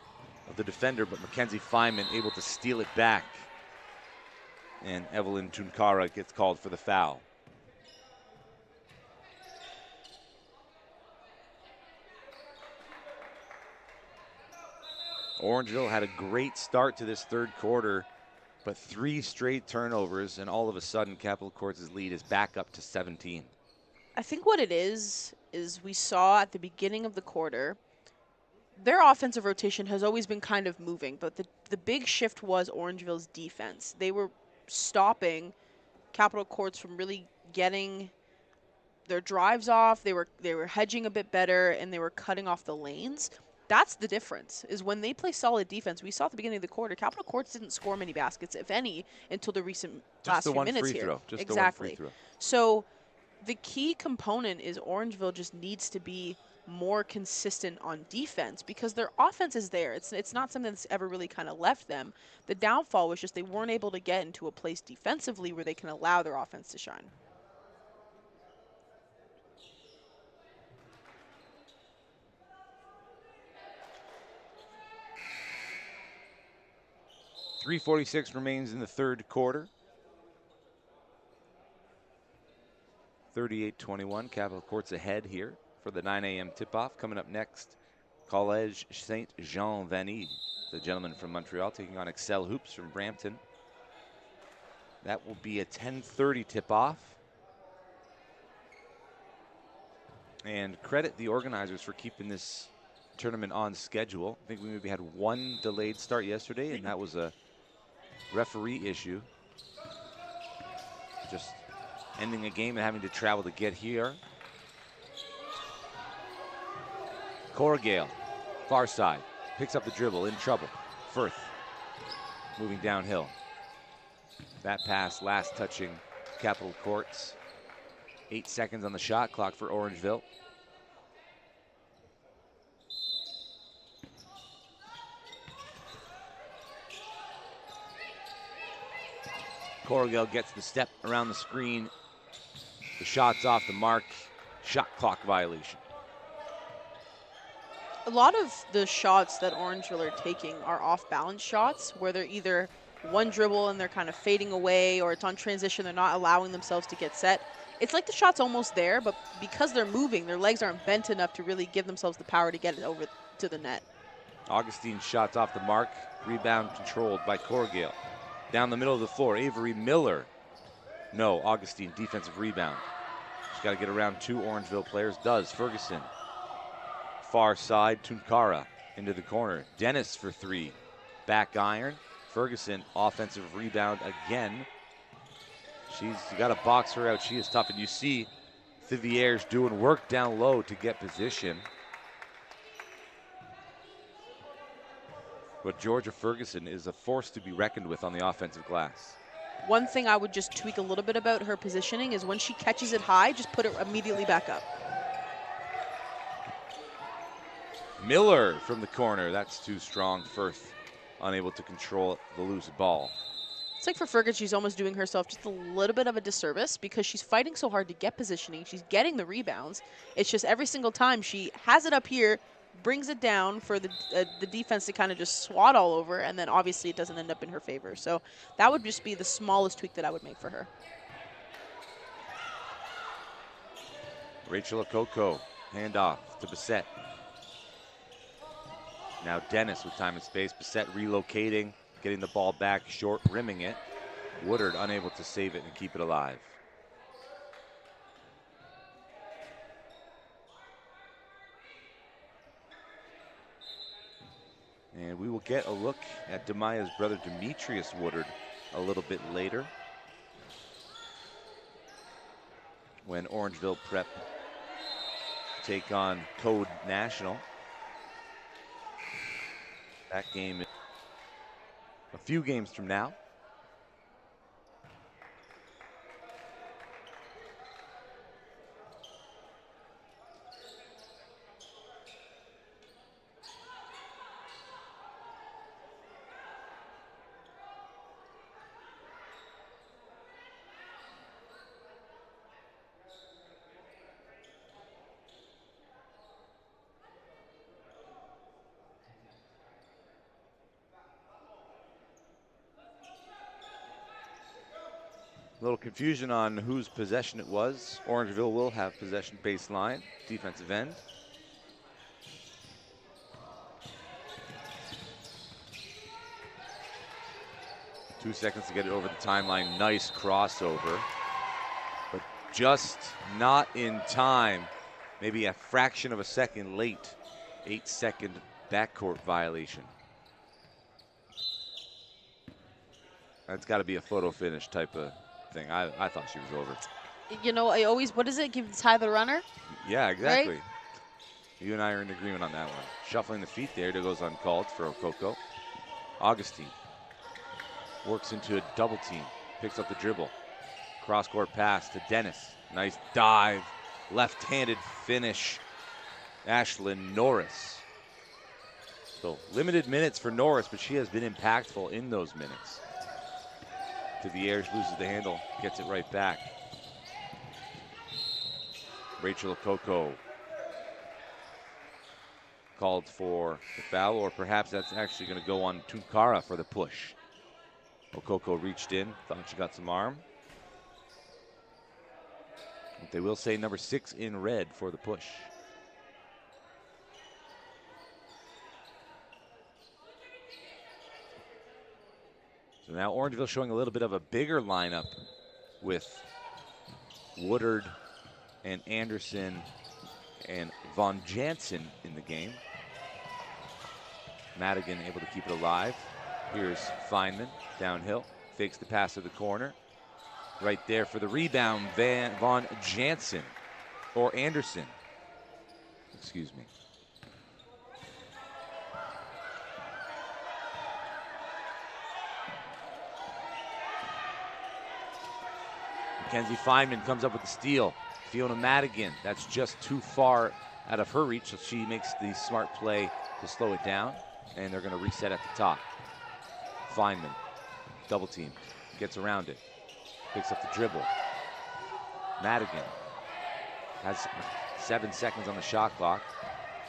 of the defender, but Mackenzie Feynman able to steal it back. And Evelyn Tunkara gets called for the foul. Orangeville had a great start to this third quarter, but 3 straight turnovers, and all of a sudden Capital Courts' lead is back up to 17. I think what it is we saw at the beginning of the quarter, their offensive rotation has always been kind of moving, but the big shift was Orangeville's defense. They were stopping Capital Courts from really getting their drives off. They were hedging a bit better, and they were cutting off the lanes. That's the difference, is when they play solid defense. We saw at the beginning of the quarter, Capital Courts didn't score many baskets, if any, until the recent last few minutes here. Just exactly. The one free throw. So the key component is Orangeville just needs to be more consistent on defense because their offense is there. It's not something that's ever really kind of left them. The downfall was just they weren't able to get into a place defensively where they can allow their offense to shine. .346 remains in the third quarter. 38-21, Capital Courts ahead here for the 9 a.m. tip-off. Coming up next, Collège Saint-Jean-Vanille, the gentleman from Montreal, taking on Excel Hoops from Brampton. That will be a 10:30 tip-off. And credit the organizers for keeping this tournament on schedule. I think we maybe had 1 delayed start yesterday, and that was a referee issue. Just ending a game and having to travel to get here. Corgale, far side, picks up the dribble, in trouble. Firth, moving downhill. That pass last touching Capital Courts. 8 seconds on the shot clock for Orangeville. Corgale gets the step around the screen. The shot's off the mark. Shot clock violation. A lot of the shots that Orangeville are taking are off-balance shots where they're either one dribble and they're kind of fading away, or it's on transition, they're not allowing themselves to get set. it's like the shot's almost there, but because they're moving, their legs aren't bent enough to really give themselves the power to get it over to the net. Augustine's shot's off the mark. Rebound controlled by Corgale. Down the middle of the floor, Avery Miller. No, Augustine, defensive rebound. She's got to get around 2 Orangeville players. Does. Ferguson. Far side, Tunkara into the corner. Dennis for 3. Back iron. Ferguson, offensive rebound again. She's got to box her out. She is tough. And you see Thivier's doing work down low to get position. But Georgia Ferguson is a force to be reckoned with on the offensive glass. One thing I would just tweak a little bit about her positioning is when she catches it high, just put it immediately back up. Miller from the corner. That's too strong. Firth unable to control the loose ball. It's like for Fergus, she's almost doing herself just a little bit of a disservice because she's fighting so hard to get positioning. She's getting the rebounds. It's just every single time she has it up here, brings it down for the defense to kind of just swat all over, and then obviously it doesn't end up in her favor. So that would just be the smallest tweak that I would make for her. Rachel Okoko, handoff to Bissett. Now Dennis with time and space. Bissett relocating, getting the ball back short, rimming it. Woodard unable to save it and keep it alive. And we will get a look at Demaya's brother Demetrius Woodard a little bit later, when Orangeville Prep take on Code National. That game is a few games from now. A little confusion on whose possession it was. Orangeville will have possession baseline, defensive end. Two seconds to get it over the timeline. Nice crossover, but just not in time. Maybe a fraction of a second late. 8-second backcourt violation. That's got to be a photo finish type of thing. I thought she was over. You know, I always, what is it? Give the tie the runner? Yeah, exactly. Right? You and I are in agreement on that one. Shuffling the feet there. It goes uncalled for Okoko. Augustine works into a double team. Picks up the dribble. Cross-court pass to Dennis. Nice dive. Left-handed finish. Ashlyn Norris. So limited minutes for Norris, but she has been impactful in those minutes. Thivier's loses the handle, gets it right back. Rachel Okoko called for the foul, or perhaps that's actually going to go on Tunkara for the push. Okoko reached in, thought she got some arm. But they will say number 6 in red for the push. So now Orangeville showing a little bit of a bigger lineup with Woodard and Anderson and Von Jansen in the game. Madigan able to keep it alive. Here's Feynman downhill, fakes the pass to the corner. Right there for the rebound, Von Jansen, or Anderson, excuse me. Mackenzie Feynman comes up with the steal. Fiona Madigan, that's just too far out of her reach, so she makes the smart play to slow it down, and they're going to reset at the top. Feynman, double team, gets around it, picks up the dribble. Madigan has 7 seconds on the shot clock,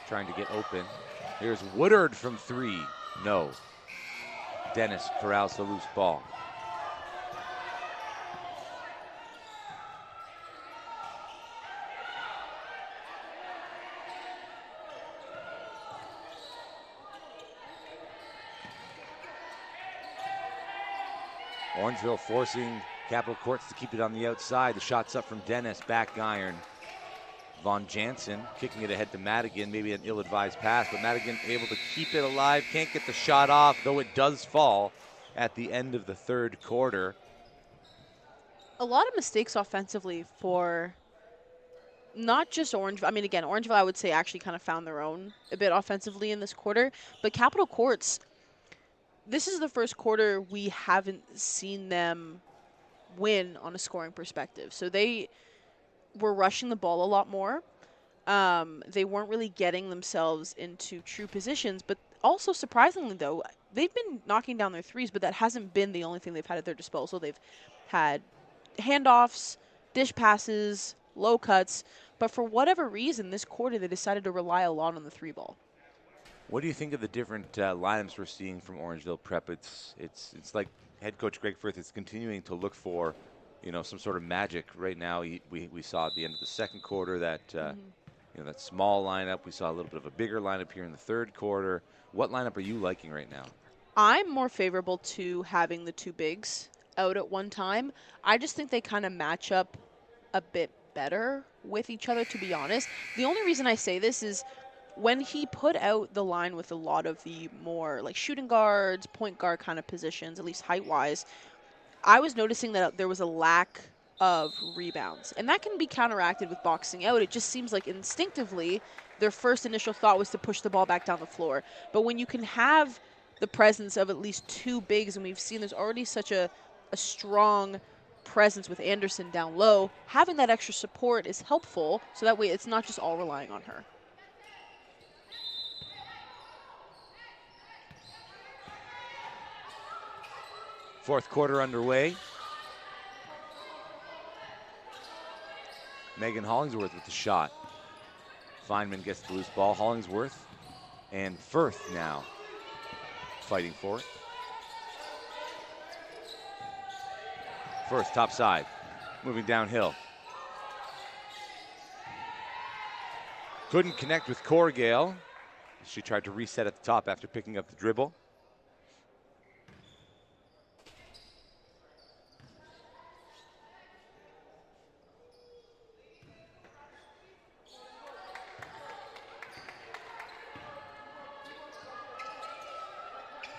trying to get open. Here's Woodard from 3, no. Dennis corrals the loose ball. Orangeville forcing Capital Courts to keep it on the outside. The shot's up from Dennis, back iron. Von Jansen kicking it ahead to Madigan, maybe an ill-advised pass, but Madigan able to keep it alive, can't get the shot off, though it does fall at the end of the third quarter. A lot of mistakes offensively for not just Orangeville. I mean, again, Orangeville, I would say, actually kind of found their own a bit offensively in this quarter, but Capital Courts, this is the first quarter we haven't seen them win on a scoring perspective. So they were rushing the ball a lot more. They weren't really getting themselves into true positions, but also surprisingly, though, they've been knocking down their threes, but that hasn't been the only thing they've had at their disposal. They've had handoffs, dish passes, low cuts, but for whatever reason, this quarter they decided to rely a lot on the three ball. What do you think of the different lineups we're seeing from Orangeville Prep? It's like head coach Greg Firth is continuing to look for, some sort of magic. Right now, we saw at the end of the second quarter that that small lineup. We saw a little bit of a bigger lineup here in the third quarter. What lineup are you liking right now? I'm more favorable to having the two bigs out at one time. I just think they kind of match up a bit better with each other, to be honest. The only reason I say this is when he put out the line with a lot of the more like shooting guards, point guard kind of positions, at least height-wise, I was noticing that there was a lack of rebounds. And that can be counteracted with boxing out. It just seems like instinctively their first initial thought was to push the ball back down the floor. But when you can have the presence of at least two bigs, and we've seen there's already such a strong presence with Anderson down low, having that extra support is helpful, so that way it's not just all relying on her. Fourth quarter underway. Megan Hollingsworth with the shot. Feynman gets the loose ball. Hollingsworth and Firth now fighting for it. Firth top side, moving downhill. Couldn't connect with Corgale. She tried to reset at the top after picking up the dribble.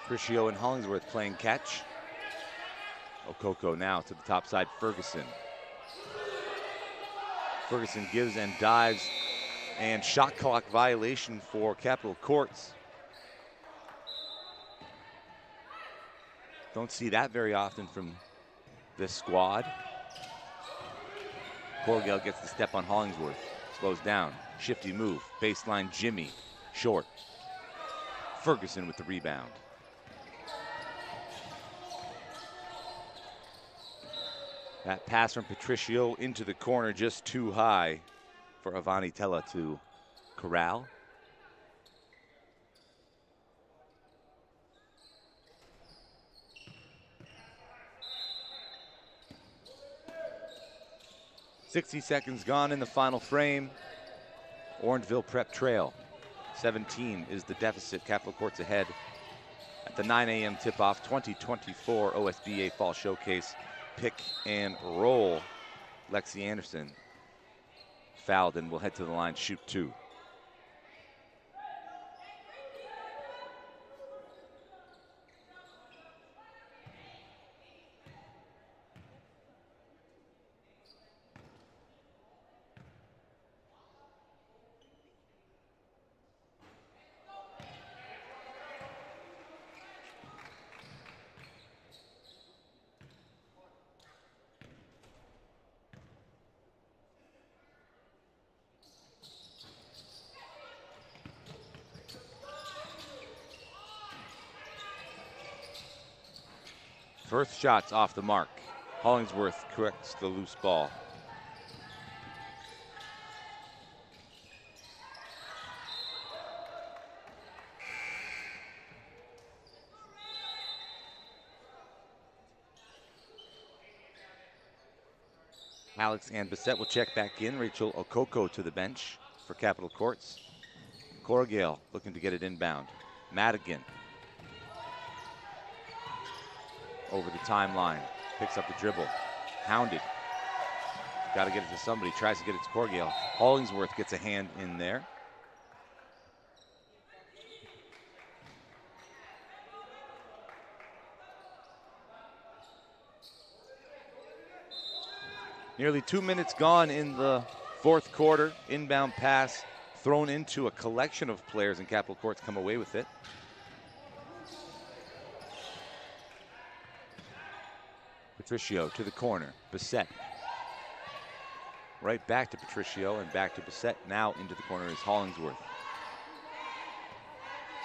Criscio and Hollingsworth playing catch. Okoko now to the top side, Ferguson. Ferguson gives and dives, and shot clock violation for Capital Courts. Don't see that very often from this squad. Corgale gets the step on Hollingsworth, slows down, shifty move, baseline Jimmy, short. Ferguson with the rebound. That pass from Patricio into the corner just too high for Avani Tella to corral. .60 seconds gone in the final frame. Orangeville Prep trail. 17 is the deficit. Capital Courts ahead at the 9 a.m. tip-off 2024 OSBA Fall Showcase. Pick and roll. Lexi Anderson fouled and will head to the line, shoot two. First shot's off the mark. Hollingsworth corrects the loose ball. Alex and Bissett will check back in. Rachel Okoko to the bench for Capital Courts. Corgale looking to get it inbound. Madigan. over the timeline. Picks up the dribble. Hounded. Got to get it to somebody. Tries to get it to Corgiel. Hollingsworth gets a hand in there. Nearly 2 minutes gone in the fourth quarter. Inbound pass thrown into a collection of players, and Capital Courts come away with it. Patricio to the corner. Bissett. Right back to Patricio and back to Bissett. Now into the corner is Hollingsworth.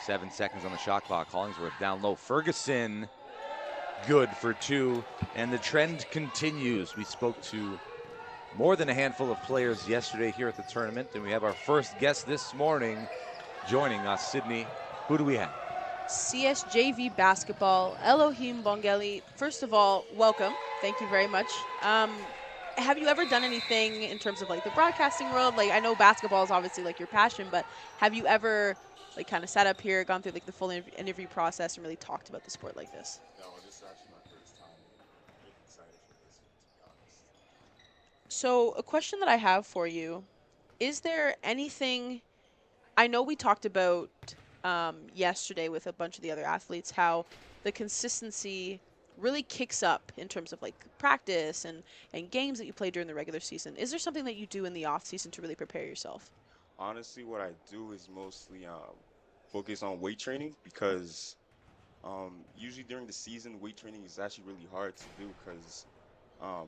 7 seconds on the shot clock. Hollingsworth down low. Ferguson, good for 2. And the trend continues. We spoke to more than a handful of players yesterday here at the tournament, and we have our first guest this morning joining us. Sydney, who do we have? CSJV basketball, Elohim Bongeli. First of all, welcome. Thank you very much. Have you ever done anything in terms of like the broadcasting world? Like, I know basketball is obviously like your passion, but have you ever like kind of sat up here, gone through like the full interview process and really talked about the sport like this? No, this is actually my first time. I'm really excited for this one, to be honest. So a question that I have for you, is there anything, I know we talked about yesterday with a bunch of the other athletes, how the consistency really kicks up in terms of like practice and games that you play during the regular season. Is there something that you do in the off season to really prepare yourself? Honestly, what I do is mostly focus on weight training because usually during the season, weight training is actually really hard to do because um,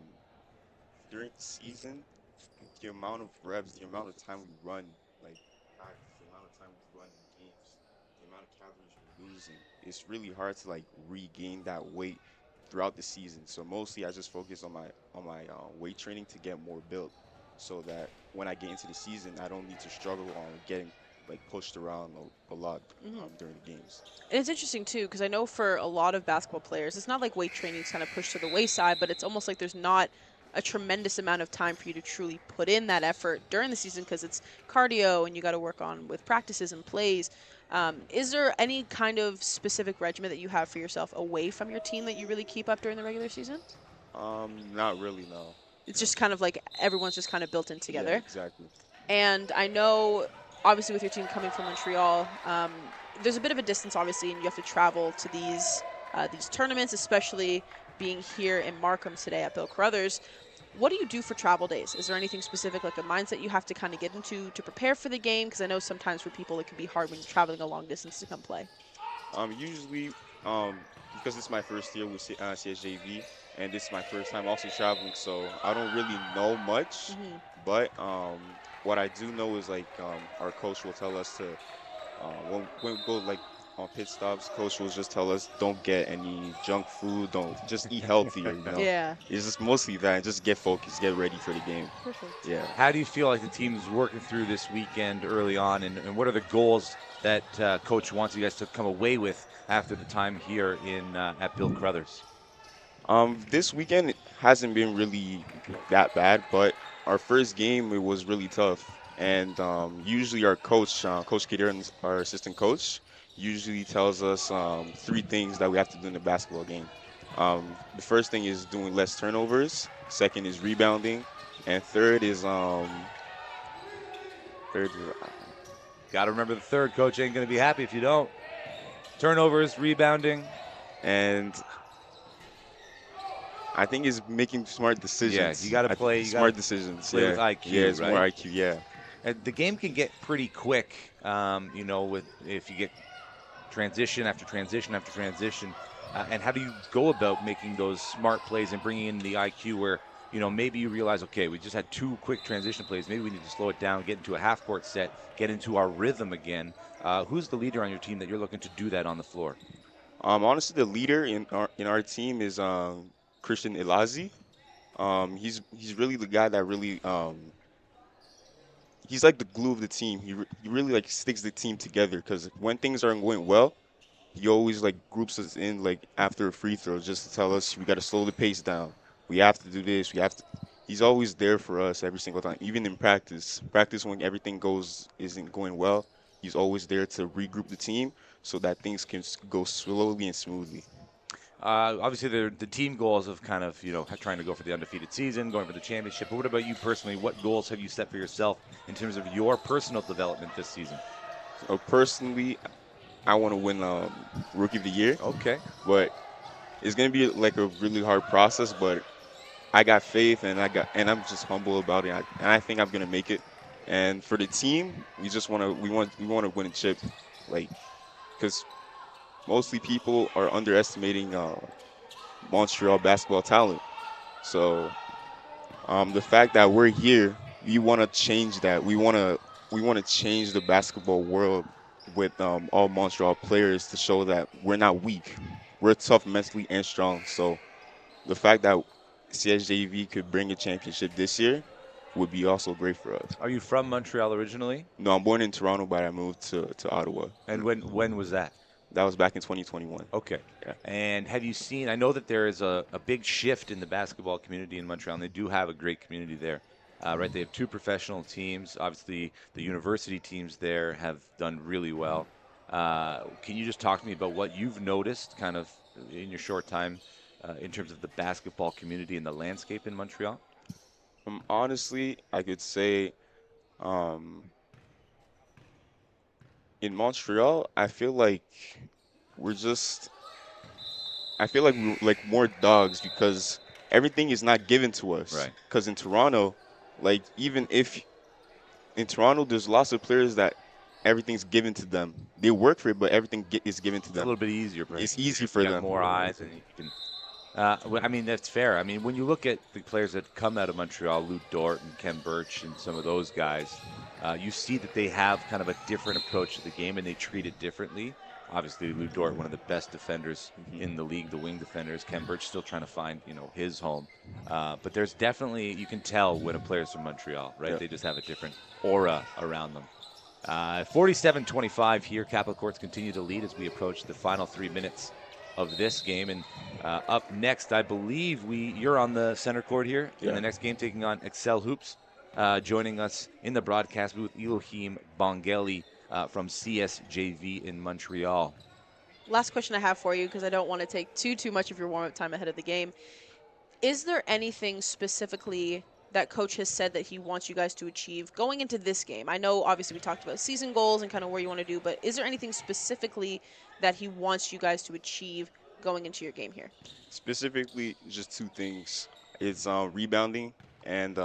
during the season, the amount of reps, the amount of time we run, like practice, the amount of time we run in games, the amount of calories we're losing, it's really hard to like regain that weight throughout the season. So mostly I just focus on my weight training to get more built, so that when I get into the season, I don't need to struggle on getting like pushed around a lot during the games. And it's interesting too, because I know for a lot of basketball players, it's not like weight training is kind of pushed to the wayside, but it's almost like there's not a tremendous amount of time for you to truly put in that effort during the season because it's cardio and you got to work on with practices and plays. Is there any kind of specific regimen that you have for yourself away from your team that you really keep up during the regular season? Not really, no. It's just kind of like everyone's just kind of built in Yeah, together. exactly. And I know, obviously, with your team coming from Montreal, there's a bit of a distance, obviously, and you have to travel to these tournaments, especially being here in Markham today at Bill Carruthers. What do you do for travel days? Is there anything specific, like a mindset you have to kind of get into to prepare for the game? Because I know sometimes for people it can be hard when you're traveling a long distance to come play. Usually, because it's my first year with CSJV, and this is my first time also traveling, so I don't really know much. But what I do know is like our coach will tell us to when we go like on pit stops, coach will just tell us don't get any junk food, don't just eat healthier. Yeah. It's just mostly that. Just get focused, get ready for the game. Perfect. Yeah. How do you feel like the team's working through this weekend early on, and what are the goals that Coach wants you guys to come away with after the time here in at Bill Carruthers? This weekend hasn't been really that bad, but our first game it was really tough. And usually our coach, Coach Kadir, our assistant coach, usually tells us 3 things that we have to do in the basketball game. The first thing is doing less turnovers. Second is rebounding, and third. Got to remember the third. Coach ain't going to be happy if you don't. Turnovers, rebounding, And I think it's making smart decisions. Yeah, you got to play. Smart decisions. Play Yeah, with IQ, yeah, it's right? more IQ. Yeah. And the game can get pretty quick, with if you get transition after transition after transition. And how do you go about making those smart plays and bringing in the IQ where, maybe you realize, okay, we just had 2 quick transition plays. Maybe we need to slow it down, get into a half-court set, get into our rhythm again. Who's the leader on your team that you're looking to do that on the floor? Honestly, the leader in our team is Christian Elazi. He's really the guy that really he's like the glue of the team. He really like sticks the team together because when things aren't going well, he always like groups us in like after a free throw just to tell us we got to slow the pace down. We have to do this. We have to. He's always there for us every single time, even in practice. Practice when everything isn't going well, he's always there to regroup the team so that things can go slowly and smoothly. Obviously, the team goals of kind of, trying to go for the undefeated season, going for the championship. But what about you personally? What goals have you set for yourself in terms of your personal development this season? Personally, I want to win Rookie of the Year, Okay. but it's gonna be like a really hard process. But I got faith, and I'm just humble about it. And I think I'm gonna make it. And for the team, we want to win a chip, like, because mostly people are underestimating Montreal basketball talent. So the fact that we're here, we want to change that. We want to change the basketball world with all Montreal players to show that we're not weak. We're tough mentally and strong. So the fact that CSJV could bring a championship this year would be also great for us. Are you from Montreal originally? No, I'm born in Toronto, but I moved to Ottawa. And when was that? That was back in 2021. Okay. Yeah. And have you seen, I know that there is a big shift in the basketball community in Montreal, and they do have a great community there. Right, they have 2 professional teams. Obviously, the university teams there have done really well. Can you just talk to me about what you've noticed kind of in your short time in terms of the basketball community and the landscape in Montreal? Honestly, I could say um, in Montreal, we're just I feel like we're like more dogs because everything is not given to us. Right. Because in Toronto, like even if in Toronto, there's lots of players that everything's given to them. They work for it, but everything is given to It's a them. little bit easier, perhaps. It's easy for You got them. more eyes, and you can. I mean, that's fair. I mean, when you look at the players that come out of Montreal, Lou Dort and Ken Birch and some of those guys, you see that they have kind of a different approach to the game and they treat it differently. Obviously, Lou Dort, one of the best defenders in the league, the wing defenders. Ken Birch still trying to find, his home. But there's definitely, you can tell when a player's from Montreal, right? Yeah. They just have a different aura around them. 47-25 here. Capital Courts continue to lead as we approach the final 3 minutes of this game. And up next, I believe you're on the center court here in the next game, taking on Excel Hoops. Joining us in the broadcast booth, Elohim Bongeli from CSJV in Montreal. Last question I have for you, because I don't want to take too much of your warm-up time ahead of the game. Is there anything specifically that Coach has said that he wants you guys to achieve going into this game? I know, obviously, we talked about season goals and kind of where you want to do, but is there anything specifically that he wants you guys to achieve going into your game here? Specifically, just 2 things. It's rebounding and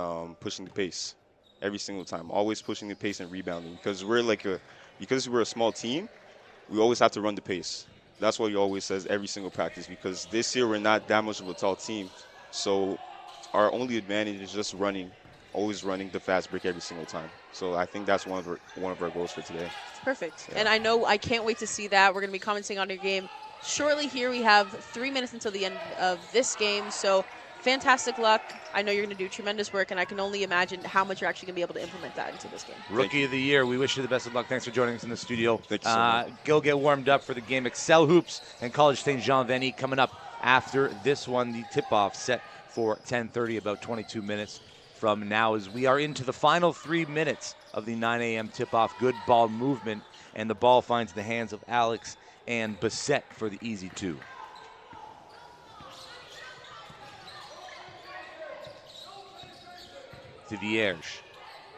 pushing the pace every single time. Always pushing the pace and rebounding because we're a small team. We always have to run the pace. That's what he always says every single practice because this year we're not that much of a tall team. So our only advantage is just running, always running the fast break every single time. So I think that's one of our goals for today. Perfect. Yeah. And I know I can't wait to see that. We're going to be commenting on your game shortly here. We have 3 minutes until the end of this game. So fantastic luck. I know you're going to do tremendous work, and I can only imagine how much you're actually going to be able to implement that into this game. Rookie of the Year, we wish you the best of luck. Thanks for joining us in the studio. Thank you so much. Go get warmed up for the game. Excel Hoops and College St. Jean Veni coming up after this one. The tip-off set for 10:30, about 22 minutes from now, as we are into the final 3 minutes of the 9 a.m. tip-off. Good ball movement, and the ball finds the hands of Alex and Bissett for the easy 2. To Vierge,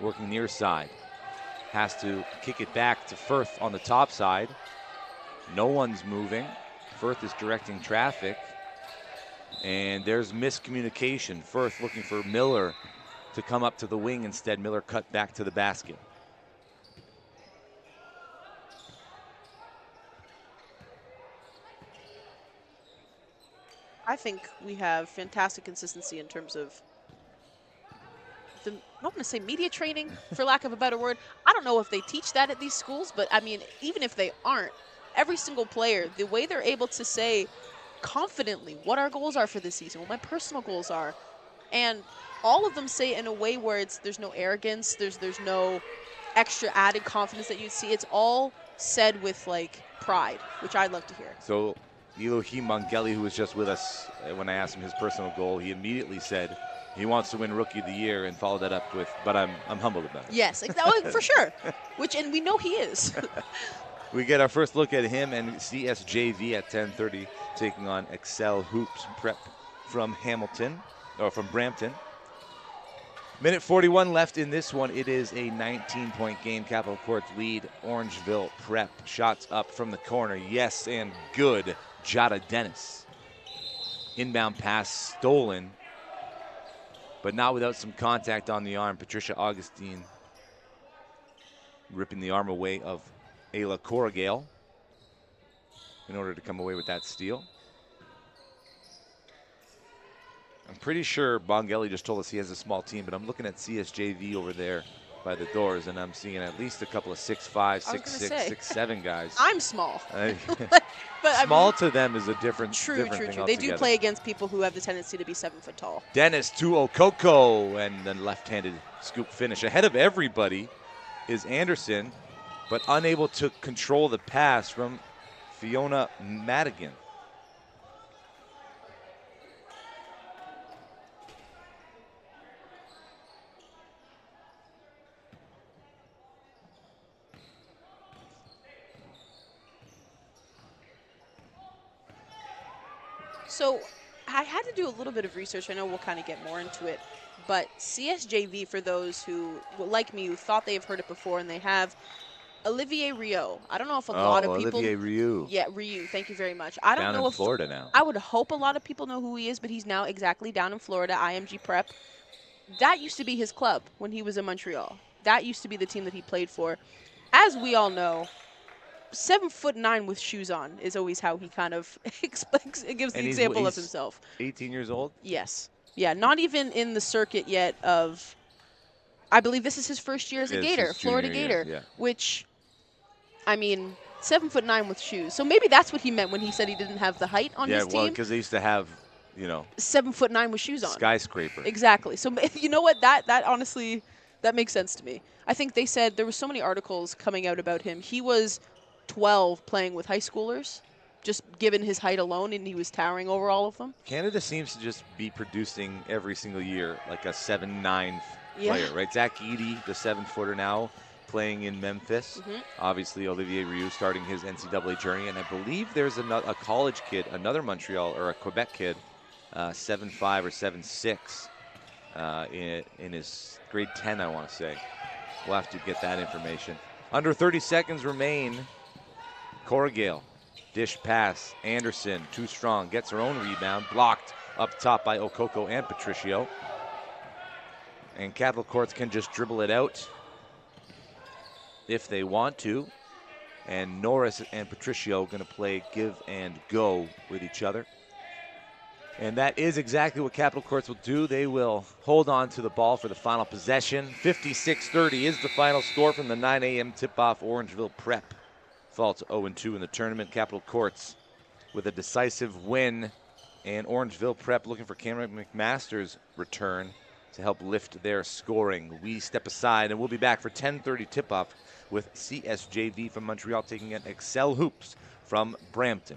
working near side. Has to kick it back to Firth on the top side. No one's moving. Firth is directing traffic. And there's miscommunication. Firth looking for Miller to come up to the wing. Instead, Miller cut back to the basket. I think we have fantastic consistency in terms of I don't want to say media training, for lack of a better word. I don't know if they teach that at these schools, but I mean, even if they aren't, every single player, the way they're able to say confidently what our goals are for this season, what my personal goals are, and all of them say it in a way where there's no arrogance, there's no extra added confidence that you'd see. It's all said with like pride, which I'd love to hear. So Elohim Bongeli, who was just with us when I asked him his personal goal, he immediately said he wants to win Rookie of the Year and followed that up with, but I'm humbled about it. Yes, exactly, for sure. And we know he is. We get our first look at him and CSJV at 10:30 taking on Excel Hoops Prep from Hamilton, or from Brampton. Minute 41 left in this one. It is a 19-point game. Capital Courts lead. Orangeville Prep. Shots up from the corner. Yes, and good. Jada Dennis. Inbound pass stolen, but not without some contact on the arm. Patricia Augustine ripping the arm away of Ayla Corrigal in order to come away with that steal. I'm pretty sure Bongelli just told us he has a small team, but I'm looking at CSJV over there by the doors, and I'm seeing at least a couple of 6'5", 6'6", 6'7" guys. I'm small. But small to them is a different True. thing They altogether. do play against people who have the tendency to be 7 foot tall. Dennis to Okoko, and then left-handed scoop finish. Ahead of everybody is Anderson, but unable to control the pass from Fiona Madigan. So I had to do a little bit of research. I know we'll kind of get more into it. But CSJV, for those who, like me, who thought they've heard it before, and they have, Olivier Rio. I don't know if a lot of people. Olivier Rioux. Yeah, Ryu. Thank you very much. I don't Down know in if Florida now. I would hope a lot of people know who he is, but he's now exactly down in Florida, IMG Prep. That used to be his club when he was in Montreal. That used to be the team that he played for. As we all know, 7'9" with shoes on is always how he kind of gives the example of himself. 18 years old? Yes. Yeah, not even in the circuit yet of, I believe this is his first year as a Gator, Florida Gator, which, I mean, 7'9" with shoes. So maybe that's what he meant when he said he didn't have the height on his team. Yeah, well, because they used to have, 7'9" with shoes on. Skyscraper. Exactly. So you know what? That honestly, that makes sense to me. I think they said there were so many articles coming out about him. He was 12 playing with high schoolers, just given his height alone, and he was towering over all of them. Canada seems to just be producing every single year like a 7'9" player, right? Zach Eady, the 7-footer now, playing in Memphis. Obviously, Olivier Rioux starting his NCAA journey, and I believe there's a college kid, another Montreal or a Quebec kid, 7'5" or 7'6", in his grade 10, I want to say. We'll have to get that information. Under 30 seconds remain. Corrigal, dish pass. Anderson, too strong, gets her own rebound, blocked up top by Okoko and Patricio. And Capital Courts can just dribble it out if they want to. And Norris and Patricio going to play give and go with each other. And that is exactly what Capital Courts will do. They will hold on to the ball for the final possession. 56-30 is the final score from the 9 a.m. tip-off. Orangeville Prep fall to 0-2 in the tournament. Capital Courts with a decisive win. And Orangeville Prep looking for Cameron McMaster's return to help lift their scoring. We step aside, and we'll be back for 10:30 tip-off with CSJV from Montreal taking on Excel Hoops from Brampton.